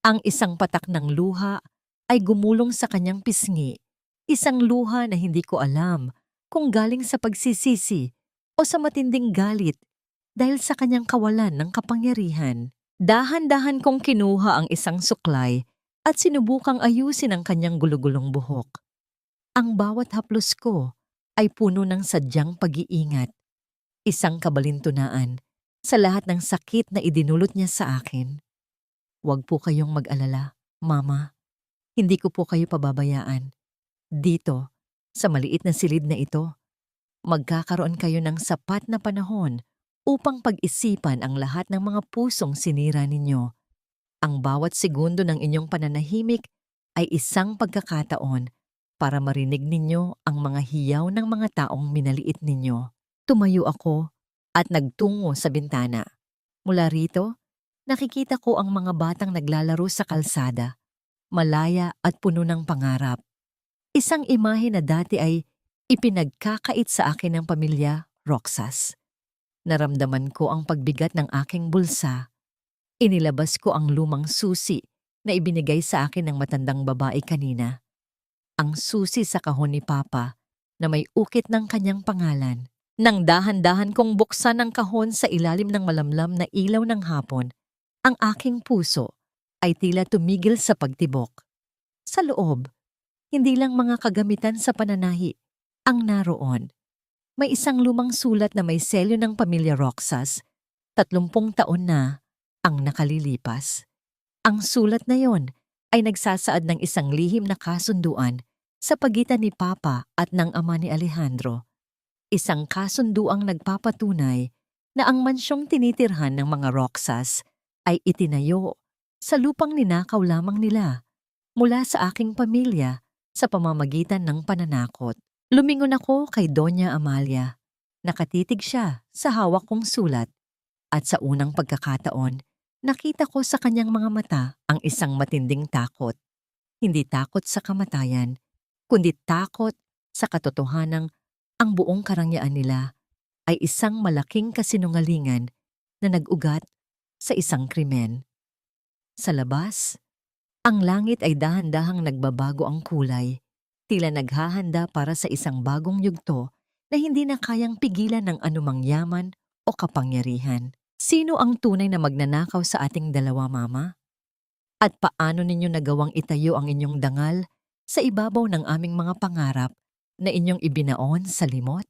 Ang isang patak ng luha ay gumulong sa kanyang pisngi, isang luha na hindi ko alam kung galing sa pagsisisi o sa matinding galit dahil sa kanyang kawalan ng kapangyarihan. Dahan-dahan kong kinuha ang isang suklay at sinubukang ayusin ang kanyang gulugulong buhok. Ang bawat haplos ko ay puno ng sadyang pag-iingat, isang kabalintunaan sa lahat ng sakit na idinulot niya sa akin. "Huwag po kayong mag-alala, Mama. Hindi ko po kayo pababayaan. Dito, sa maliit na silid na ito, magkakaroon kayo ng sapat na panahon upang pag-isipan ang lahat ng mga pusong sinira ninyo. Ang bawat segundo ng inyong pananahimik ay isang pagkakataon para marinig ninyo ang mga hiyaw ng mga taong minaliit ninyo." Tumayo ako at nagtungo sa bintana. Mula rito, nakikita ko ang mga batang naglalaro sa kalsada, malaya at puno ng pangarap. Isang imahe na dati ay ipinagkakait sa akin ng pamilya Roxas. Naramdaman ko ang pagbigat ng aking bulsa. Inilabas ko ang lumang susi na ibinigay sa akin ng matandang babae kanina. Ang susi sa kahon ni Papa na may ukit ng kanyang pangalan. Nang dahan-dahan kong buksan ang kahon sa ilalim ng malamlam na ilaw ng hapon, ang aking puso ay tila tumigil sa pagtibok. Sa loob, hindi lang mga kagamitan sa pananahi ang naroon. May isang lumang sulat na may selyo ng pamilya Roxas, 30 taon na ang nakalilipas. Ang sulat na yon ay nagsasaad ng isang lihim na kasunduan sa pagitan ni Papa at ng ama ni Alejandro. Isang kasunduang nagpapatunay na ang mansyong tinitirhan ng mga Roxas ay itinayo sa lupang ninakaw lamang nila mula sa aking pamilya sa pamamagitan ng pananakot. Lumingon ako kay Doña Amalia. Nakatitig siya sa hawak kong sulat at sa unang pagkakataon, nakita ko sa kanyang mga mata ang isang matinding takot. Hindi takot sa kamatayan, kundi takot sa katotohanang ang buong karangyaan nila ay isang malaking kasinungalingan na nag-ugat sa isang krimen. Sa labas, ang langit ay dahan-dahang nagbabago ang kulay, tila naghahanda para sa isang bagong yugto na hindi na kayang pigilan ng anumang yaman o kapangyarihan. Sino ang tunay na magnanakaw sa ating dalawa, Mama? At paano ninyo nagawang itayo ang inyong dangal sa ibabaw ng aming mga pangarap na inyong ibinaon sa limot?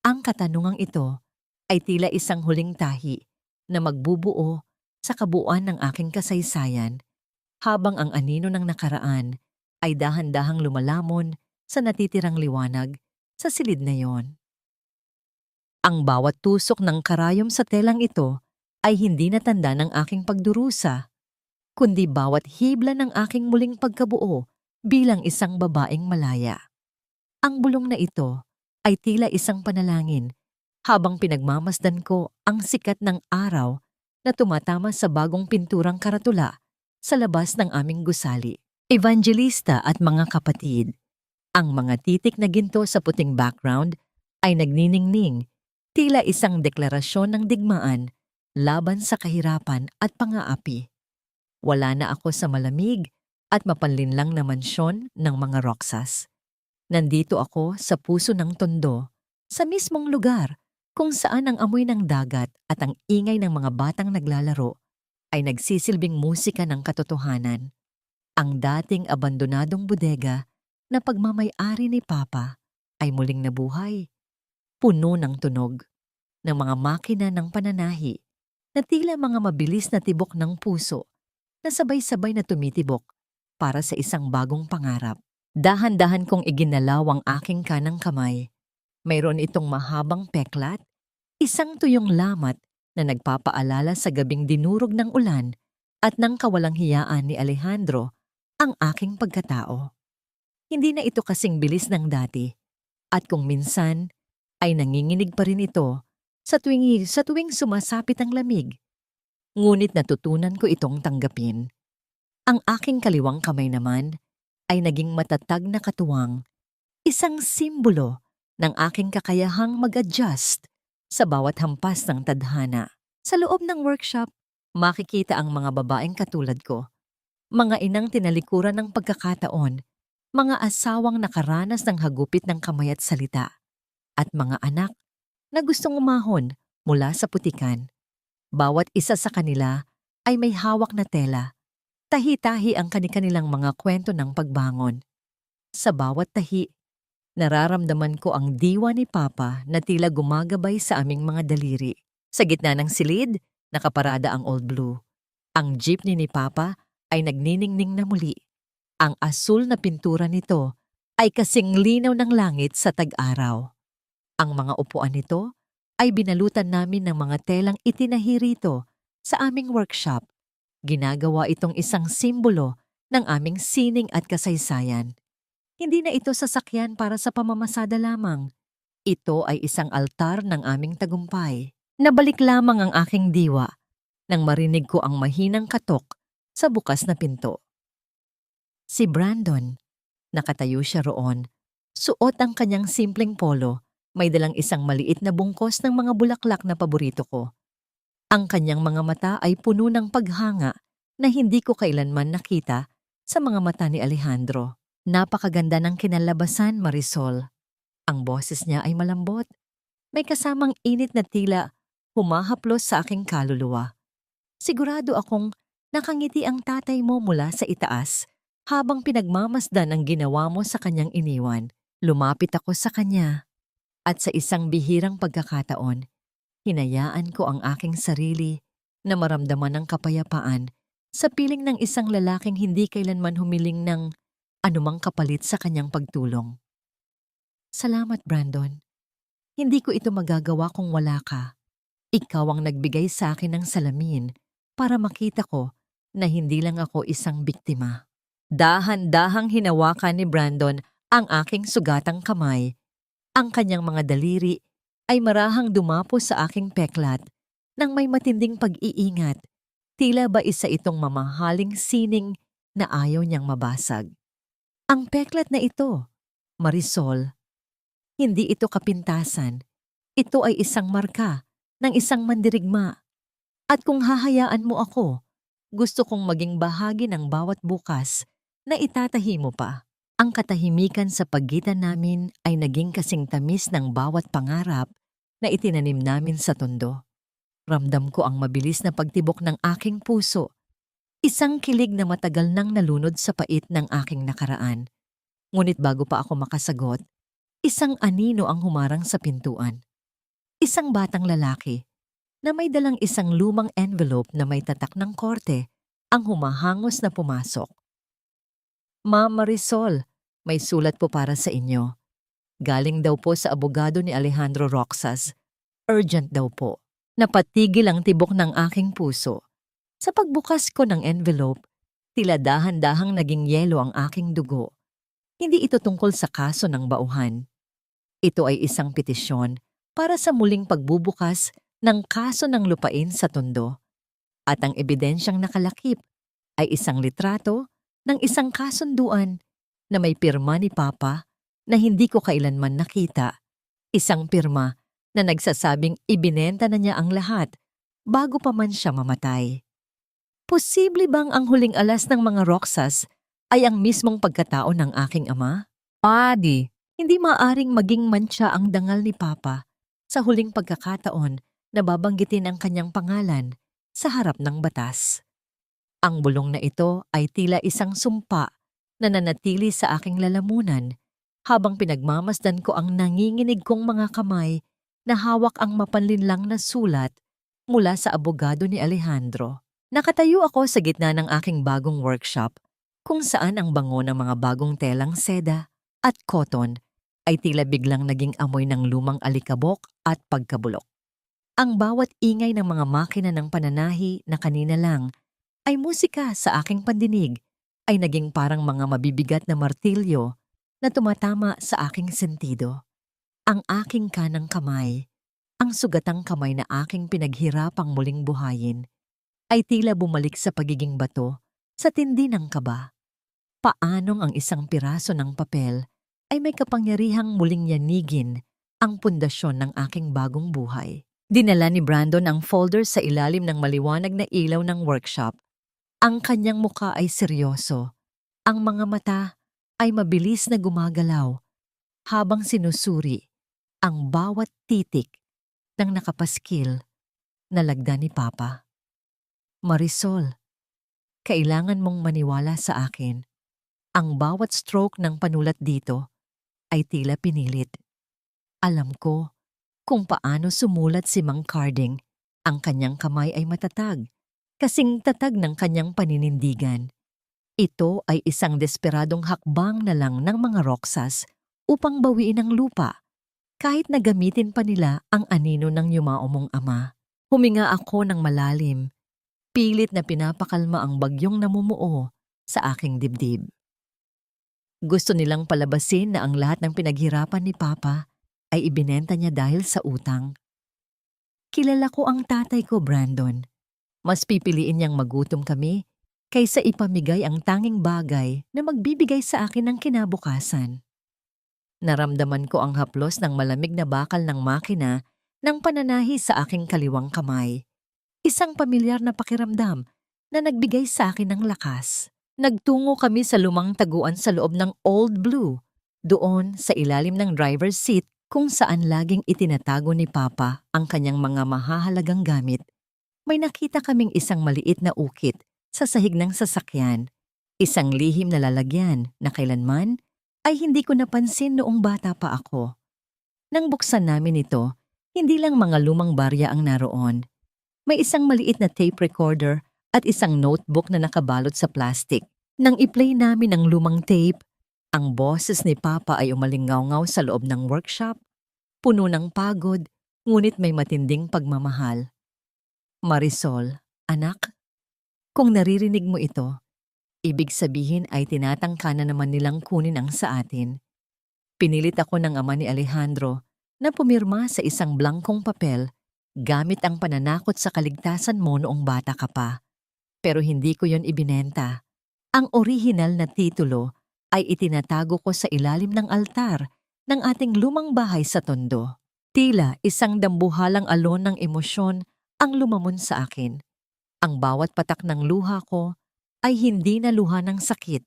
Ang katanungang ito ay tila isang huling tahi na magbubuo sa kabuuan ng aking kasaysayan, habang ang anino ng nakaraan ay dahan-dahang lumalamon sa natitirang liwanag sa silid na yon. Ang bawat tusok ng karayom sa telang ito ay hindi na tanda ng aking pagdurusa, kundi bawat hibla ng aking muling pagkabuo bilang isang babaeng malaya. Ang bulong na ito ay tila isang panalangin habang pinagmamasdan ko ang sikat ng araw na tumatama sa bagong pinturang karatula sa labas ng aming gusali. Evangelista at mga kapatid, ang mga titik na ginto sa puting background ay nagniningning, tila isang deklarasyon ng digmaan laban sa kahirapan at pang-aapi. Wala na ako sa malamig at mapanlinlang na mansyon ng mga Roxas. Nandito ako sa puso ng tondo, sa mismong lugar kung saan ang amoy ng dagat at ang ingay ng mga batang naglalaro ay nagsisilbing musika ng katotohanan. Ang dating abandonadong bodega na pagmamay-ari ni Papa ay muling nabuhay, puno ng tunog ng mga makina ng pananahi na tila mga mabilis na tibok ng puso na sabay-sabay na tumitibok para sa isang bagong pangarap. Dahan-dahan kong iginalaw ang aking kanang kamay. Mayroon itong mahabang peklat, isang tuyong lamat na nagpapaalala sa gabing dinurog ng ulan at ng kawalang hiyaan ni Alejandro ang aking pagkatao. Hindi na ito kasing bilis ng dati at kung minsan ay nanginginig pa rin ito sa tuwing sumasapit ang lamig. Ngunit natutunan ko itong tanggapin. Ang aking kaliwang kamay naman ay naging matatag na katuwang, isang simbolo ng aking kakayahang mag-adjust sa bawat hampas ng tadhana. Sa loob ng workshop, makikita ang mga babaeng katulad ko, mga inang tinalikuran ng pagkakataon, mga asawang nakaranas ng hagupit ng kamay at salita, at mga anak na gustong umahon mula sa putikan. Bawat isa sa kanila ay may hawak na tela. Tahi-tahi ang kanilang mga kwento ng pagbangon. Sa bawat tahi, nararamdaman ko ang diwa ni Papa na tila gumagabay sa aming mga daliri. Sa gitna ng silid, nakaparada ang Old Blue. Ang jeepney ni Papa ay nagniningning na muli. Ang asul na pintura nito ay kasing linaw ng langit sa tag-araw. Ang mga upuan nito ay binalutan namin ng mga telang itinahi rito sa aming workshop. Ginagawa itong isang simbolo ng aming sining at kasaysayan. Hindi na ito sasakyan para sa pamamasada lamang. Ito ay isang altar ng aming tagumpay. Nabalik lamang ang aking diwa nang marinig ko ang mahinang katok sa bukas na pinto. Si Brandon, nakatayo siya roon. Suot ang kanyang simpleng polo, may dalang isang maliit na bungkos ng mga bulaklak na paborito ko. Ang kanyang mga mata ay puno ng paghanga na hindi ko kailanman nakita sa mga mata ni Alejandro. Napakaganda ng kinalabasan, Marisol. Ang boses niya ay malambot. May kasamang init na tila humahaplos sa aking kaluluwa. Sigurado akong nakangiti ang tatay mo mula sa itaas habang pinagmamasdan ang ginawa mo sa kanyang iniwan. Lumapit ako sa kanya at sa isang bihirang pagkakataon, hinayaan ko ang aking sarili na maramdaman ng kapayapaan sa piling ng isang lalaking hindi kailanman humiling ng anumang kapalit sa kanyang pagtulong. Salamat, Brandon. Hindi ko ito magagawa kung wala ka. Ikaw ang nagbigay sa akin ng salamin para makita ko na hindi lang ako isang biktima. Dahan-dahang hinawakan ni Brandon ang aking sugatang kamay. Ang kanyang mga daliri ay marahang dumapo sa aking peklat nang may matinding pag-iingat. Tila ba isa itong mamahaling sining na ayaw niyang mabasag. Ang peklat na ito, Marisol, hindi ito kapintasan. Ito ay isang marka ng isang mandirigma. At kung hahayaan mo ako, gusto kong maging bahagi ng bawat bukas na itatahi mo pa. Ang katahimikan sa pagitan namin ay naging kasing tamis ng bawat pangarap na itinanim namin sa tondo. Ramdam ko ang mabilis na pagtibok ng aking puso. Isang kilig na matagal nang nalunod sa pait ng aking nakaraan. Ngunit bago pa ako makasagot, isang anino ang humarang sa pintuan. Isang batang lalaki na may dalang isang lumang envelope na may tatak ng korte ang humahangos na pumasok. Ma'am Marisol, may sulat po para sa inyo. Galing daw po sa abogado ni Alejandro Roxas. Urgent daw po. Napatigil ang tibok ng aking puso. Sa pagbukas ko ng envelope, tila dahan-dahang naging yelo ang aking dugo. Hindi ito tungkol sa kaso ng bauhan. Ito ay isang petisyon para sa muling pagbubukas ng kaso ng lupain sa tondo. At ang ebidensyang nakalakip ay isang litrato ng isang kasunduan na may pirma ni Papa na hindi ko kailanman nakita. Isang pirma na nagsasabing ibinenta na niya ang lahat bago pa man siya mamatay. Posible bang ang huling alas ng mga Roxas ay ang mismong pagkatao ng aking ama? Padi, hindi maaring maging mantsa ang dangal ni Papa sa huling pagkakataon na babanggitin ang kanyang pangalan sa harap ng batas. Ang bulong na ito ay tila isang sumpa na nanatili sa aking lalamunan habang pinagmamasdan ko ang nanginginig kong mga kamay na hawak ang mapanlinlang na sulat mula sa abogado ni Alejandro. Nakatayo ako sa gitna ng aking bagong workshop kung saan ang bango ng mga bagong telang seda at cotton ay tila biglang naging amoy ng lumang alikabok at pagkabulok. Ang bawat ingay ng mga makina ng pananahi na kanina lang ay musika sa aking pandinig ay naging parang mga mabibigat na martilyo na tumatama sa aking sentido. Ang aking kanang kamay, ang sugatang kamay na aking pinaghirapang muling buhayin, ay tila bumalik sa pagiging bato sa tindi ng kaba. Paanong ang isang piraso ng papel ay may kapangyarihang muling yanigin ang pundasyon ng aking bagong buhay. Dinala ni Brandon ang folder sa ilalim ng maliwanag na ilaw ng workshop. Ang kanyang muka ay seryoso. Ang mga mata ay mabilis na gumagalaw habang sinusuri ang bawat titik ng nakapaskil na lagda ni Papa. Marisol, kailangan mong maniwala sa akin. Ang bawat stroke ng panulat dito ay tila pinilit. Alam ko kung paano sumulat si Mang Carding. Ang kanyang kamay ay matatag, kasing tatag ng kanyang paninindigan. Ito ay isang desperadong hakbang na lang ng mga Roxas upang bawiin ang lupa, kahit na gamitin pa nila ang anino ng yumao mong ama. Huminga ako ng malalim, pilit na pinapakalma ang bagyong namumuo sa aking dibdib. Gusto nilang palabasin na ang lahat ng pinaghirapan ni Papa ay ibinenta niya dahil sa utang. Kilala ko ang tatay ko, Brandon. Mas pipiliin niyang magutom kami kaysa ipamigay ang tanging bagay na magbibigay sa akin ng kinabukasan. Naramdaman ko ang haplos ng malamig na bakal ng makina ng pananahi sa aking kaliwang kamay. Isang pamilyar na pakiramdam na nagbigay sa akin ng lakas. Nagtungo kami sa lumang taguan sa loob ng Old Blue, doon sa ilalim ng driver's seat kung saan laging itinatago ni Papa ang kanyang mga mahahalagang gamit. May nakita kaming isang maliit na ukit sa sahig ng sasakyan, isang lihim na lalagyan na kailanman ay hindi ko napansin noong bata pa ako. Nang buksan namin ito, hindi lang mga lumang barya ang naroon. May isang maliit na tape recorder at isang notebook na nakabalot sa plastic. Nang i-play namin ang lumang tape, ang boses ni Papa ay umalingaw-ngaw sa loob ng workshop, puno ng pagod, ngunit may matinding pagmamahal. Marisol, anak, kung naririnig mo ito, ibig sabihin ay tinatangka na naman nilang kunin ang sa atin. Pinilit ako ng ama ni Alejandro na pumirma sa isang blangkong papel gamit ang pananakot sa kaligtasan mo noong bata ka pa. Pero hindi ko yon ibinenta. Ang orihinal na titulo ay itinatago ko sa ilalim ng altar ng ating lumang bahay sa Tondo. Tila isang dambuhalang alon ng emosyon ang lumamon sa akin. Ang bawat patak ng luha ko ay hindi na luha ng sakit,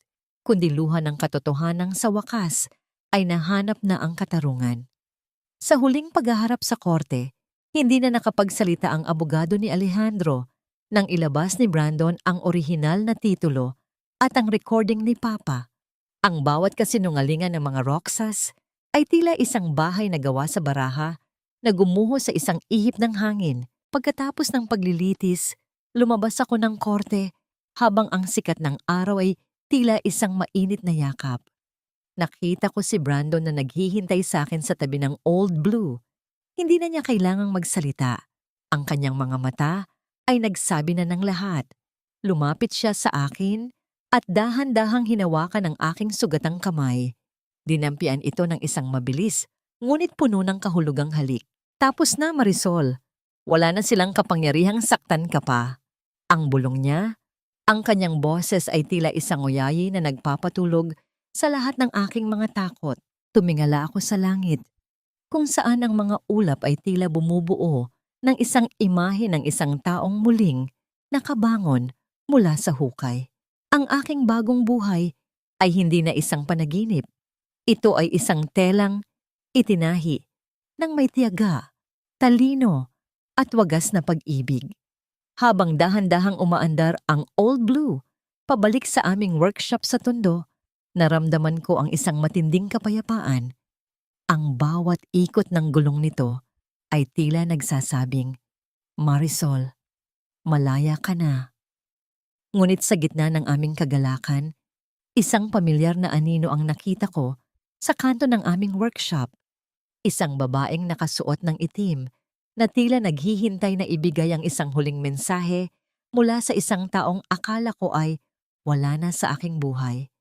kundi luha ng katotohanang sa wakas ay nahanap na ang katarungan. Sa huling paghaharap sa korte, hindi na nakapagsalita ang abogado ni Alejandro nang ilabas ni Brandon ang orihinal na titulo at ang recording ni Papa. Ang bawat kasinungalingan ng mga Roxas ay tila isang bahay na gawa sa baraha na gumuho sa isang ihip ng hangin. Pagkatapos ng paglilitis, lumabas ako ng korte habang ang sikat ng araw ay tila isang mainit na yakap. Nakita ko si Brandon na naghihintay sa akin sa tabi ng Old Blue. Hindi na niya kailangang magsalita. Ang kanyang mga mata ay nagsabi na ng lahat. Lumapit siya sa akin at dahan-dahang hinawakan ang aking sugatang kamay. Dinampian ito ng isang mabilis, ngunit puno ng kahulugang halik. Tapos na, Marisol. Wala na silang kapangyarihang saktan ka pa. Ang bulong niya, ang kanyang boses ay tila isang uyayi na nagpapatulog sa lahat ng aking mga takot. Tumingala ako sa langit, kung saan ang mga ulap ay tila bumubuo ng isang imahe ng isang taong muling nakabangon mula sa hukay. Ang aking bagong buhay ay hindi na isang panaginip. Ito ay isang telang itinahi ng may tiyaga, talino at wagas na pag-ibig. Habang dahan-dahang umaandar ang Old Blue pabalik sa aming workshop sa Tondo, naramdaman ko ang isang matinding kapayapaan. Ang bawat ikot ng gulong nito ay tila nagsasabing, Marisol, malaya ka na. Ngunit sa gitna ng aming kagalakan, isang pamilyar na anino ang nakita ko sa kanto ng aming workshop. Isang babaeng nakasuot ng itim na tila naghihintay na ibigay ang isang huling mensahe mula sa isang taong akala ko ay wala na sa aking buhay.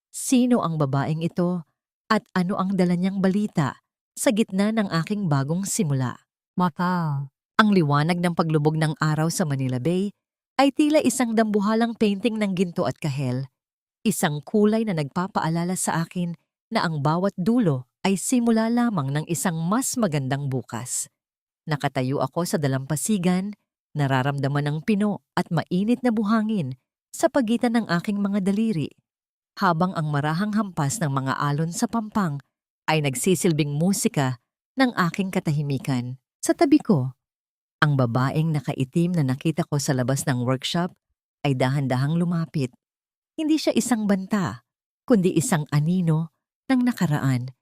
Sino ang babaeng ito at ano ang dala niyang balita sa gitna ng aking bagong simula? Mata. Ang liwanag ng paglubog ng araw sa Manila Bay ay tila isang dambuhalang painting ng ginto at kahel. Isang kulay na nagpapaalala sa akin na ang bawat dulo ay simula lamang ng isang mas magandang bukas. Nakatayo ako sa dalampasigan, nararamdaman ang pino at mainit na buhangin sa pagitan ng aking mga daliri, habang ang marahang hampas ng mga alon sa pampang ay nagsisilbing musika ng aking katahimikan. Sa tabi ko, ang babaeng nakaitim na nakita ko sa labas ng workshop ay dahan-dahang lumapit. Hindi siya isang banta, kundi isang anino ng nakaraan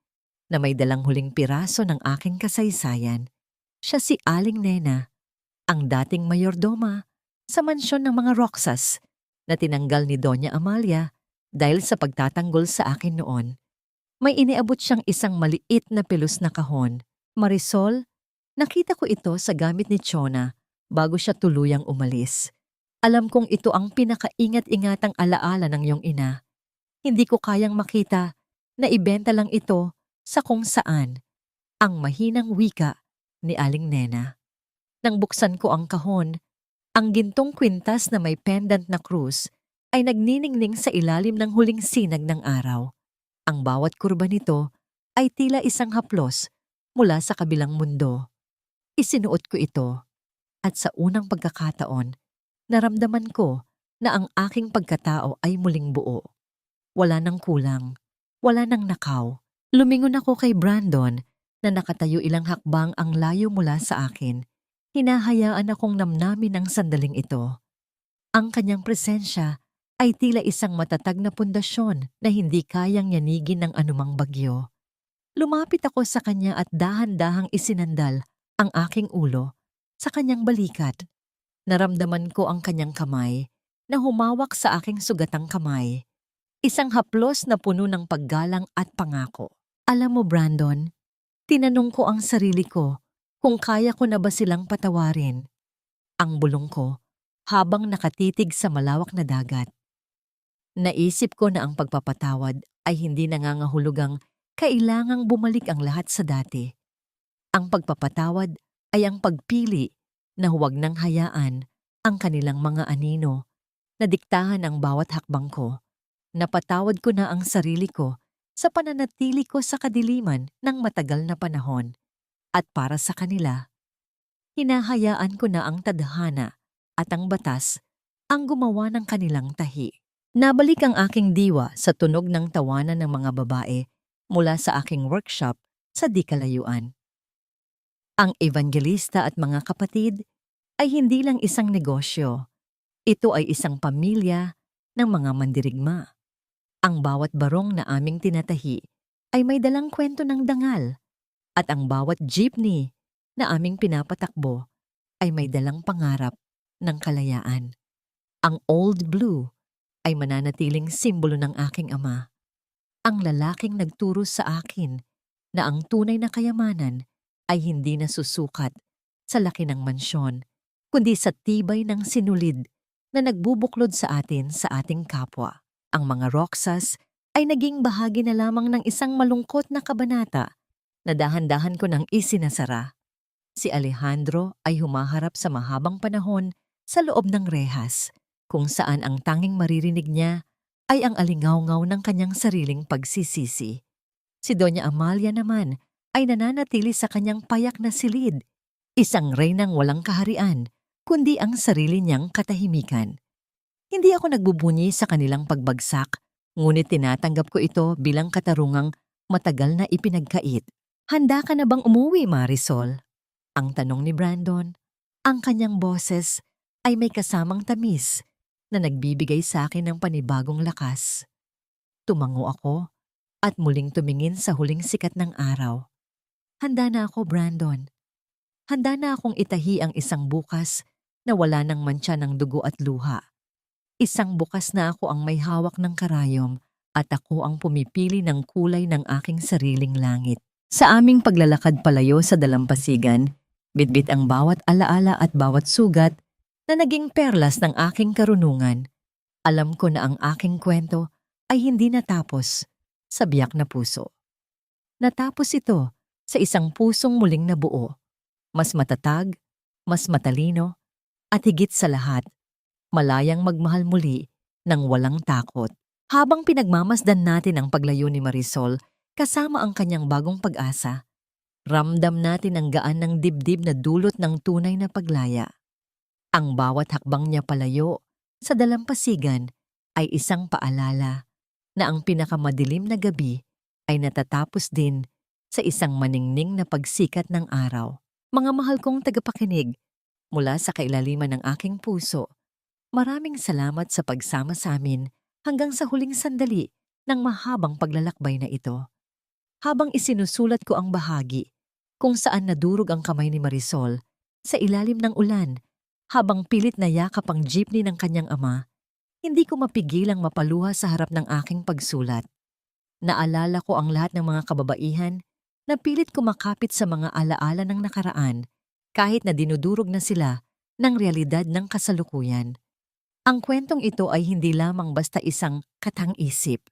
na may dalang huling piraso ng aking kasaysayan. Siya si Aling Nena, ang dating mayordoma sa mansyon ng mga Roxas na tinanggal ni Doña Amalia dahil sa pagtatanggol sa akin noon. May iniabot siyang isang maliit na pilus na kahon. Marisol, nakita ko ito sa gamit ni Chona bago siya tuluyang umalis. Alam kong ito ang pinakaingat-ingatang alaala ng iyong ina. Hindi ko kayang makita na ibenta lang ito sa kung saan. Ang mahinang wika ni Aling Nena. Nang buksan ko ang kahon, ang gintong kwintas na may pendant na krus ay nagniningning sa ilalim ng huling sinag ng araw. Ang bawat kurba nito ay tila isang haplos mula sa kabilang mundo. Isinuot ko ito at sa unang pagkakataon, naramdaman ko na ang aking pagkatao ay muling buo. Wala nang kulang, wala nang nakaw. Lumingon ako kay Brandon na nakatayo ilang hakbang ang layo mula sa akin. Hinahayaan akong namnamin ang sandaling ito. Ang kanyang presensya ay tila isang matatag na pundasyon na hindi kayang yanigin ng anumang bagyo. Lumapit ako sa kanya at dahan-dahang isinandal ang aking ulo sa kanyang balikat. Naramdaman ko ang kanyang kamay na humawak sa aking sugatang kamay. Isang haplos na puno ng paggalang at pangako. Alam mo, Brandon, tinanong ko ang sarili ko kung kaya ko na ba silang patawarin. Ang bulong ko habang nakatitig sa malawak na dagat. Naisip ko na ang pagpapatawad ay hindi nangangahulugang kailangang bumalik ang lahat sa dati. Ang pagpapatawad ay ang pagpili na huwag nang hayaan ang kanilang mga anino na diktahan ang bawat hakbang ko. Napatawad ko na ang sarili ko sa pananatili ko sa kadiliman ng matagal na panahon. At para sa kanila, hinahayaan ko na ang tadhana at ang batas ang gumawa ng kanilang tahi. Nabalik ang aking diwa sa tunog ng tawanan ng mga babae mula sa aking workshop sa di kalayuan. Ang evangelista at mga kapatid ay hindi lang isang negosyo. Ito ay isang pamilya ng mga mandirigma. Ang bawat barong na aming tinatahi ay may dalang kwento ng dangal at ang bawat jeepney na aming pinapatakbo ay may dalang pangarap ng kalayaan. Ang Old Blue ay mananatiling simbolo ng aking ama. Ang lalaking nagturo sa akin na ang tunay na kayamanan ay hindi nasusukat sa laki ng mansyon, kundi sa tibay ng sinulid na nagbubuklod sa atin sa ating kapwa. Ang mga Roxas ay naging bahagi na lamang ng isang malungkot na kabanata na dahan-dahan ko nang isinasara. Si Alejandro ay humaharap sa mahabang panahon sa loob ng rehas, kung saan ang tanging maririnig niya ay ang alingaw-ngaw ng kanyang sariling pagsisisi. Si Doña Amalia naman ay nananatili sa kanyang payak na silid, isang reynang walang kaharian, kundi ang sarili niyang katahimikan. Hindi ako nagbubunyi sa kanilang pagbagsak, ngunit tinatanggap ko ito bilang katarungang matagal na ipinagkait. "Handa ka na bang umuwi, Marisol?" Ang tanong ni Brandon. Ang kanyang boses ay may kasamang tamis na nagbibigay sa akin ng panibagong lakas. Tumango ako at muling tumingin sa huling sikat ng araw. Handa na ako, Brandon. Handa na akong itahi ang isang bukas na wala ng mantsa ng dugo at luha. Isang bukas na ako ang may hawak ng karayom at ako ang pumipili ng kulay ng aking sariling langit. Sa aming paglalakad palayo sa dalampasigan, bitbit ang bawat alaala at bawat sugat na naging perlas ng aking karunungan. Alam ko na ang aking kwento ay hindi natapos sa biyak na puso. Natapos ito sa isang pusong muling nabuo, mas matatag, mas matalino, at higit sa lahat, malayang magmahal muli ng walang takot. Habang pinagmamasdan natin ang paglayo ni Marisol kasama ang kanyang bagong pag-asa, ramdam natin ang gaan ng dibdib na dulot ng tunay na paglaya. Ang bawat hakbang niya palayo sa dalampasigan ay isang paalala na ang pinakamadilim na gabi ay natatapos din sa isang maningning na pagsikat ng araw. Mga mahal kong tagapakinig, mula sa kailaliman ng aking puso, maraming salamat sa pagsama sa amin hanggang sa huling sandali ng mahabang paglalakbay na ito. Habang isinusulat ko ang bahagi kung saan nadurog ang kamay ni Marisol sa ilalim ng ulan, habang pilit na yakap ang jeepney ng kanyang ama, hindi ko mapigilang mapaluha sa harap ng aking pagsulat. Naalala ko ang lahat ng mga kababaihan na pilit kumakapit sa mga alaala ng nakaraan kahit na dinudurog na sila ng realidad ng kasalukuyan. Ang kwentong ito ay hindi lamang basta isang katang-isip.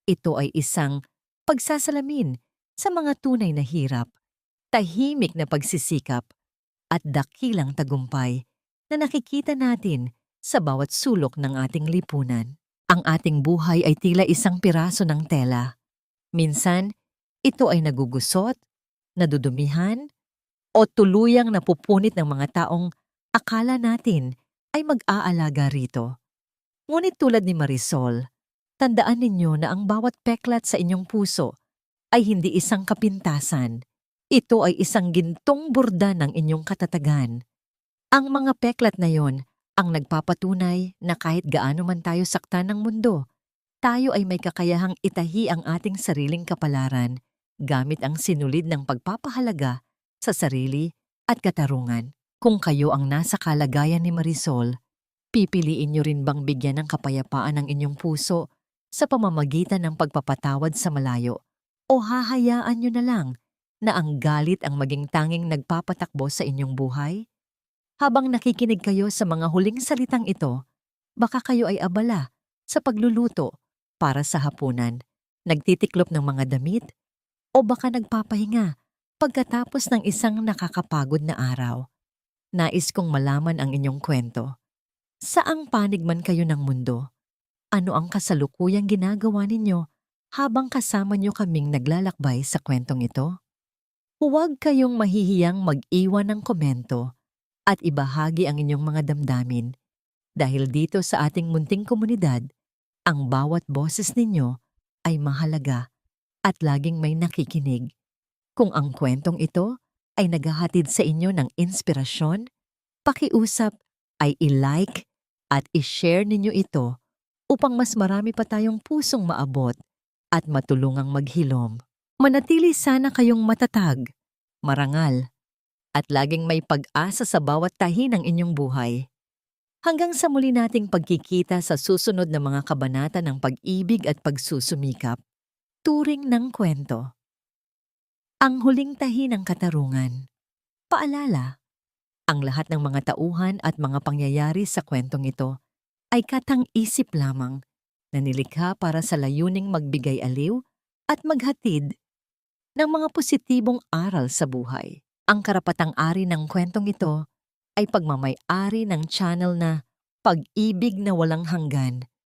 Ito ay isang pagsasalamin sa mga tunay na hirap, tahimik na pagsisikap, at dakilang tagumpay na nakikita natin sa bawat sulok ng ating lipunan. Ang ating buhay ay tila isang piraso ng tela. Minsan, ito ay nagugusot, nadudumihan, o tuluyang napupunit ng mga taong akala natin ay mag-aalaga rito. Ngunit tulad ni Marisol, tandaan ninyo na ang bawat peklat sa inyong puso ay hindi isang kapintasan. Ito ay isang gintong burda ng inyong katatagan. Ang mga peklat na yon ang nagpapatunay na kahit gaano man tayo saktan ng mundo, tayo ay may kakayahang itahi ang ating sariling kapalaran gamit ang sinulid ng pagpapahalaga sa sarili at katarungan. Kung kayo ang nasa kalagayan ni Marisol, pipiliin nyo rin bang bigyan ng kapayapaan ang inyong puso sa pamamagitan ng pagpapatawad sa malayo? O hahayaan nyo na lang na ang galit ang maging tanging nagpapatakbo sa inyong buhay? Habang nakikinig kayo sa mga huling salitang ito, baka kayo ay abala sa pagluluto para sa hapunan, nagtitiklop ng mga damit, o baka nagpapahinga pagkatapos ng isang nakakapagod na araw. Nais kong malaman ang inyong kwento. Saang panig man kayo ng mundo, ano ang kasalukuyang ginagawa ninyo habang kasama nyo kaming naglalakbay sa kwentong ito? Huwag kayong mahihiyang mag-iwan ng komento at ibahagi ang inyong mga damdamin dahil dito sa ating munting komunidad, ang bawat boses ninyo ay mahalaga at laging may nakikinig. Kung ang kwentong ito ay naghahatid sa inyo ng inspirasyon, pakiusap ay i-like at i-share ninyo ito upang mas marami pa tayong pusong maabot at matulungang maghilom. Manatili sana kayong matatag, marangal, at laging may pag-asa sa bawat tahi ng inyong buhay. Hanggang sa muli nating pagkikita sa susunod na mga kabanata ng pag-ibig at pagsusumikap, turing ng kwento. Ang huling tahi ng katarungan. Paalala, ang lahat ng mga tauhan at mga pangyayari sa kwentong ito ay katang-isip lamang na nilikha para sa layuning magbigay aliw at maghatid ng mga positibong aral sa buhay. Ang karapatang-ari ng kwentong ito ay pagmamay-ari ng channel na Pag-ibig na Walang Hanggan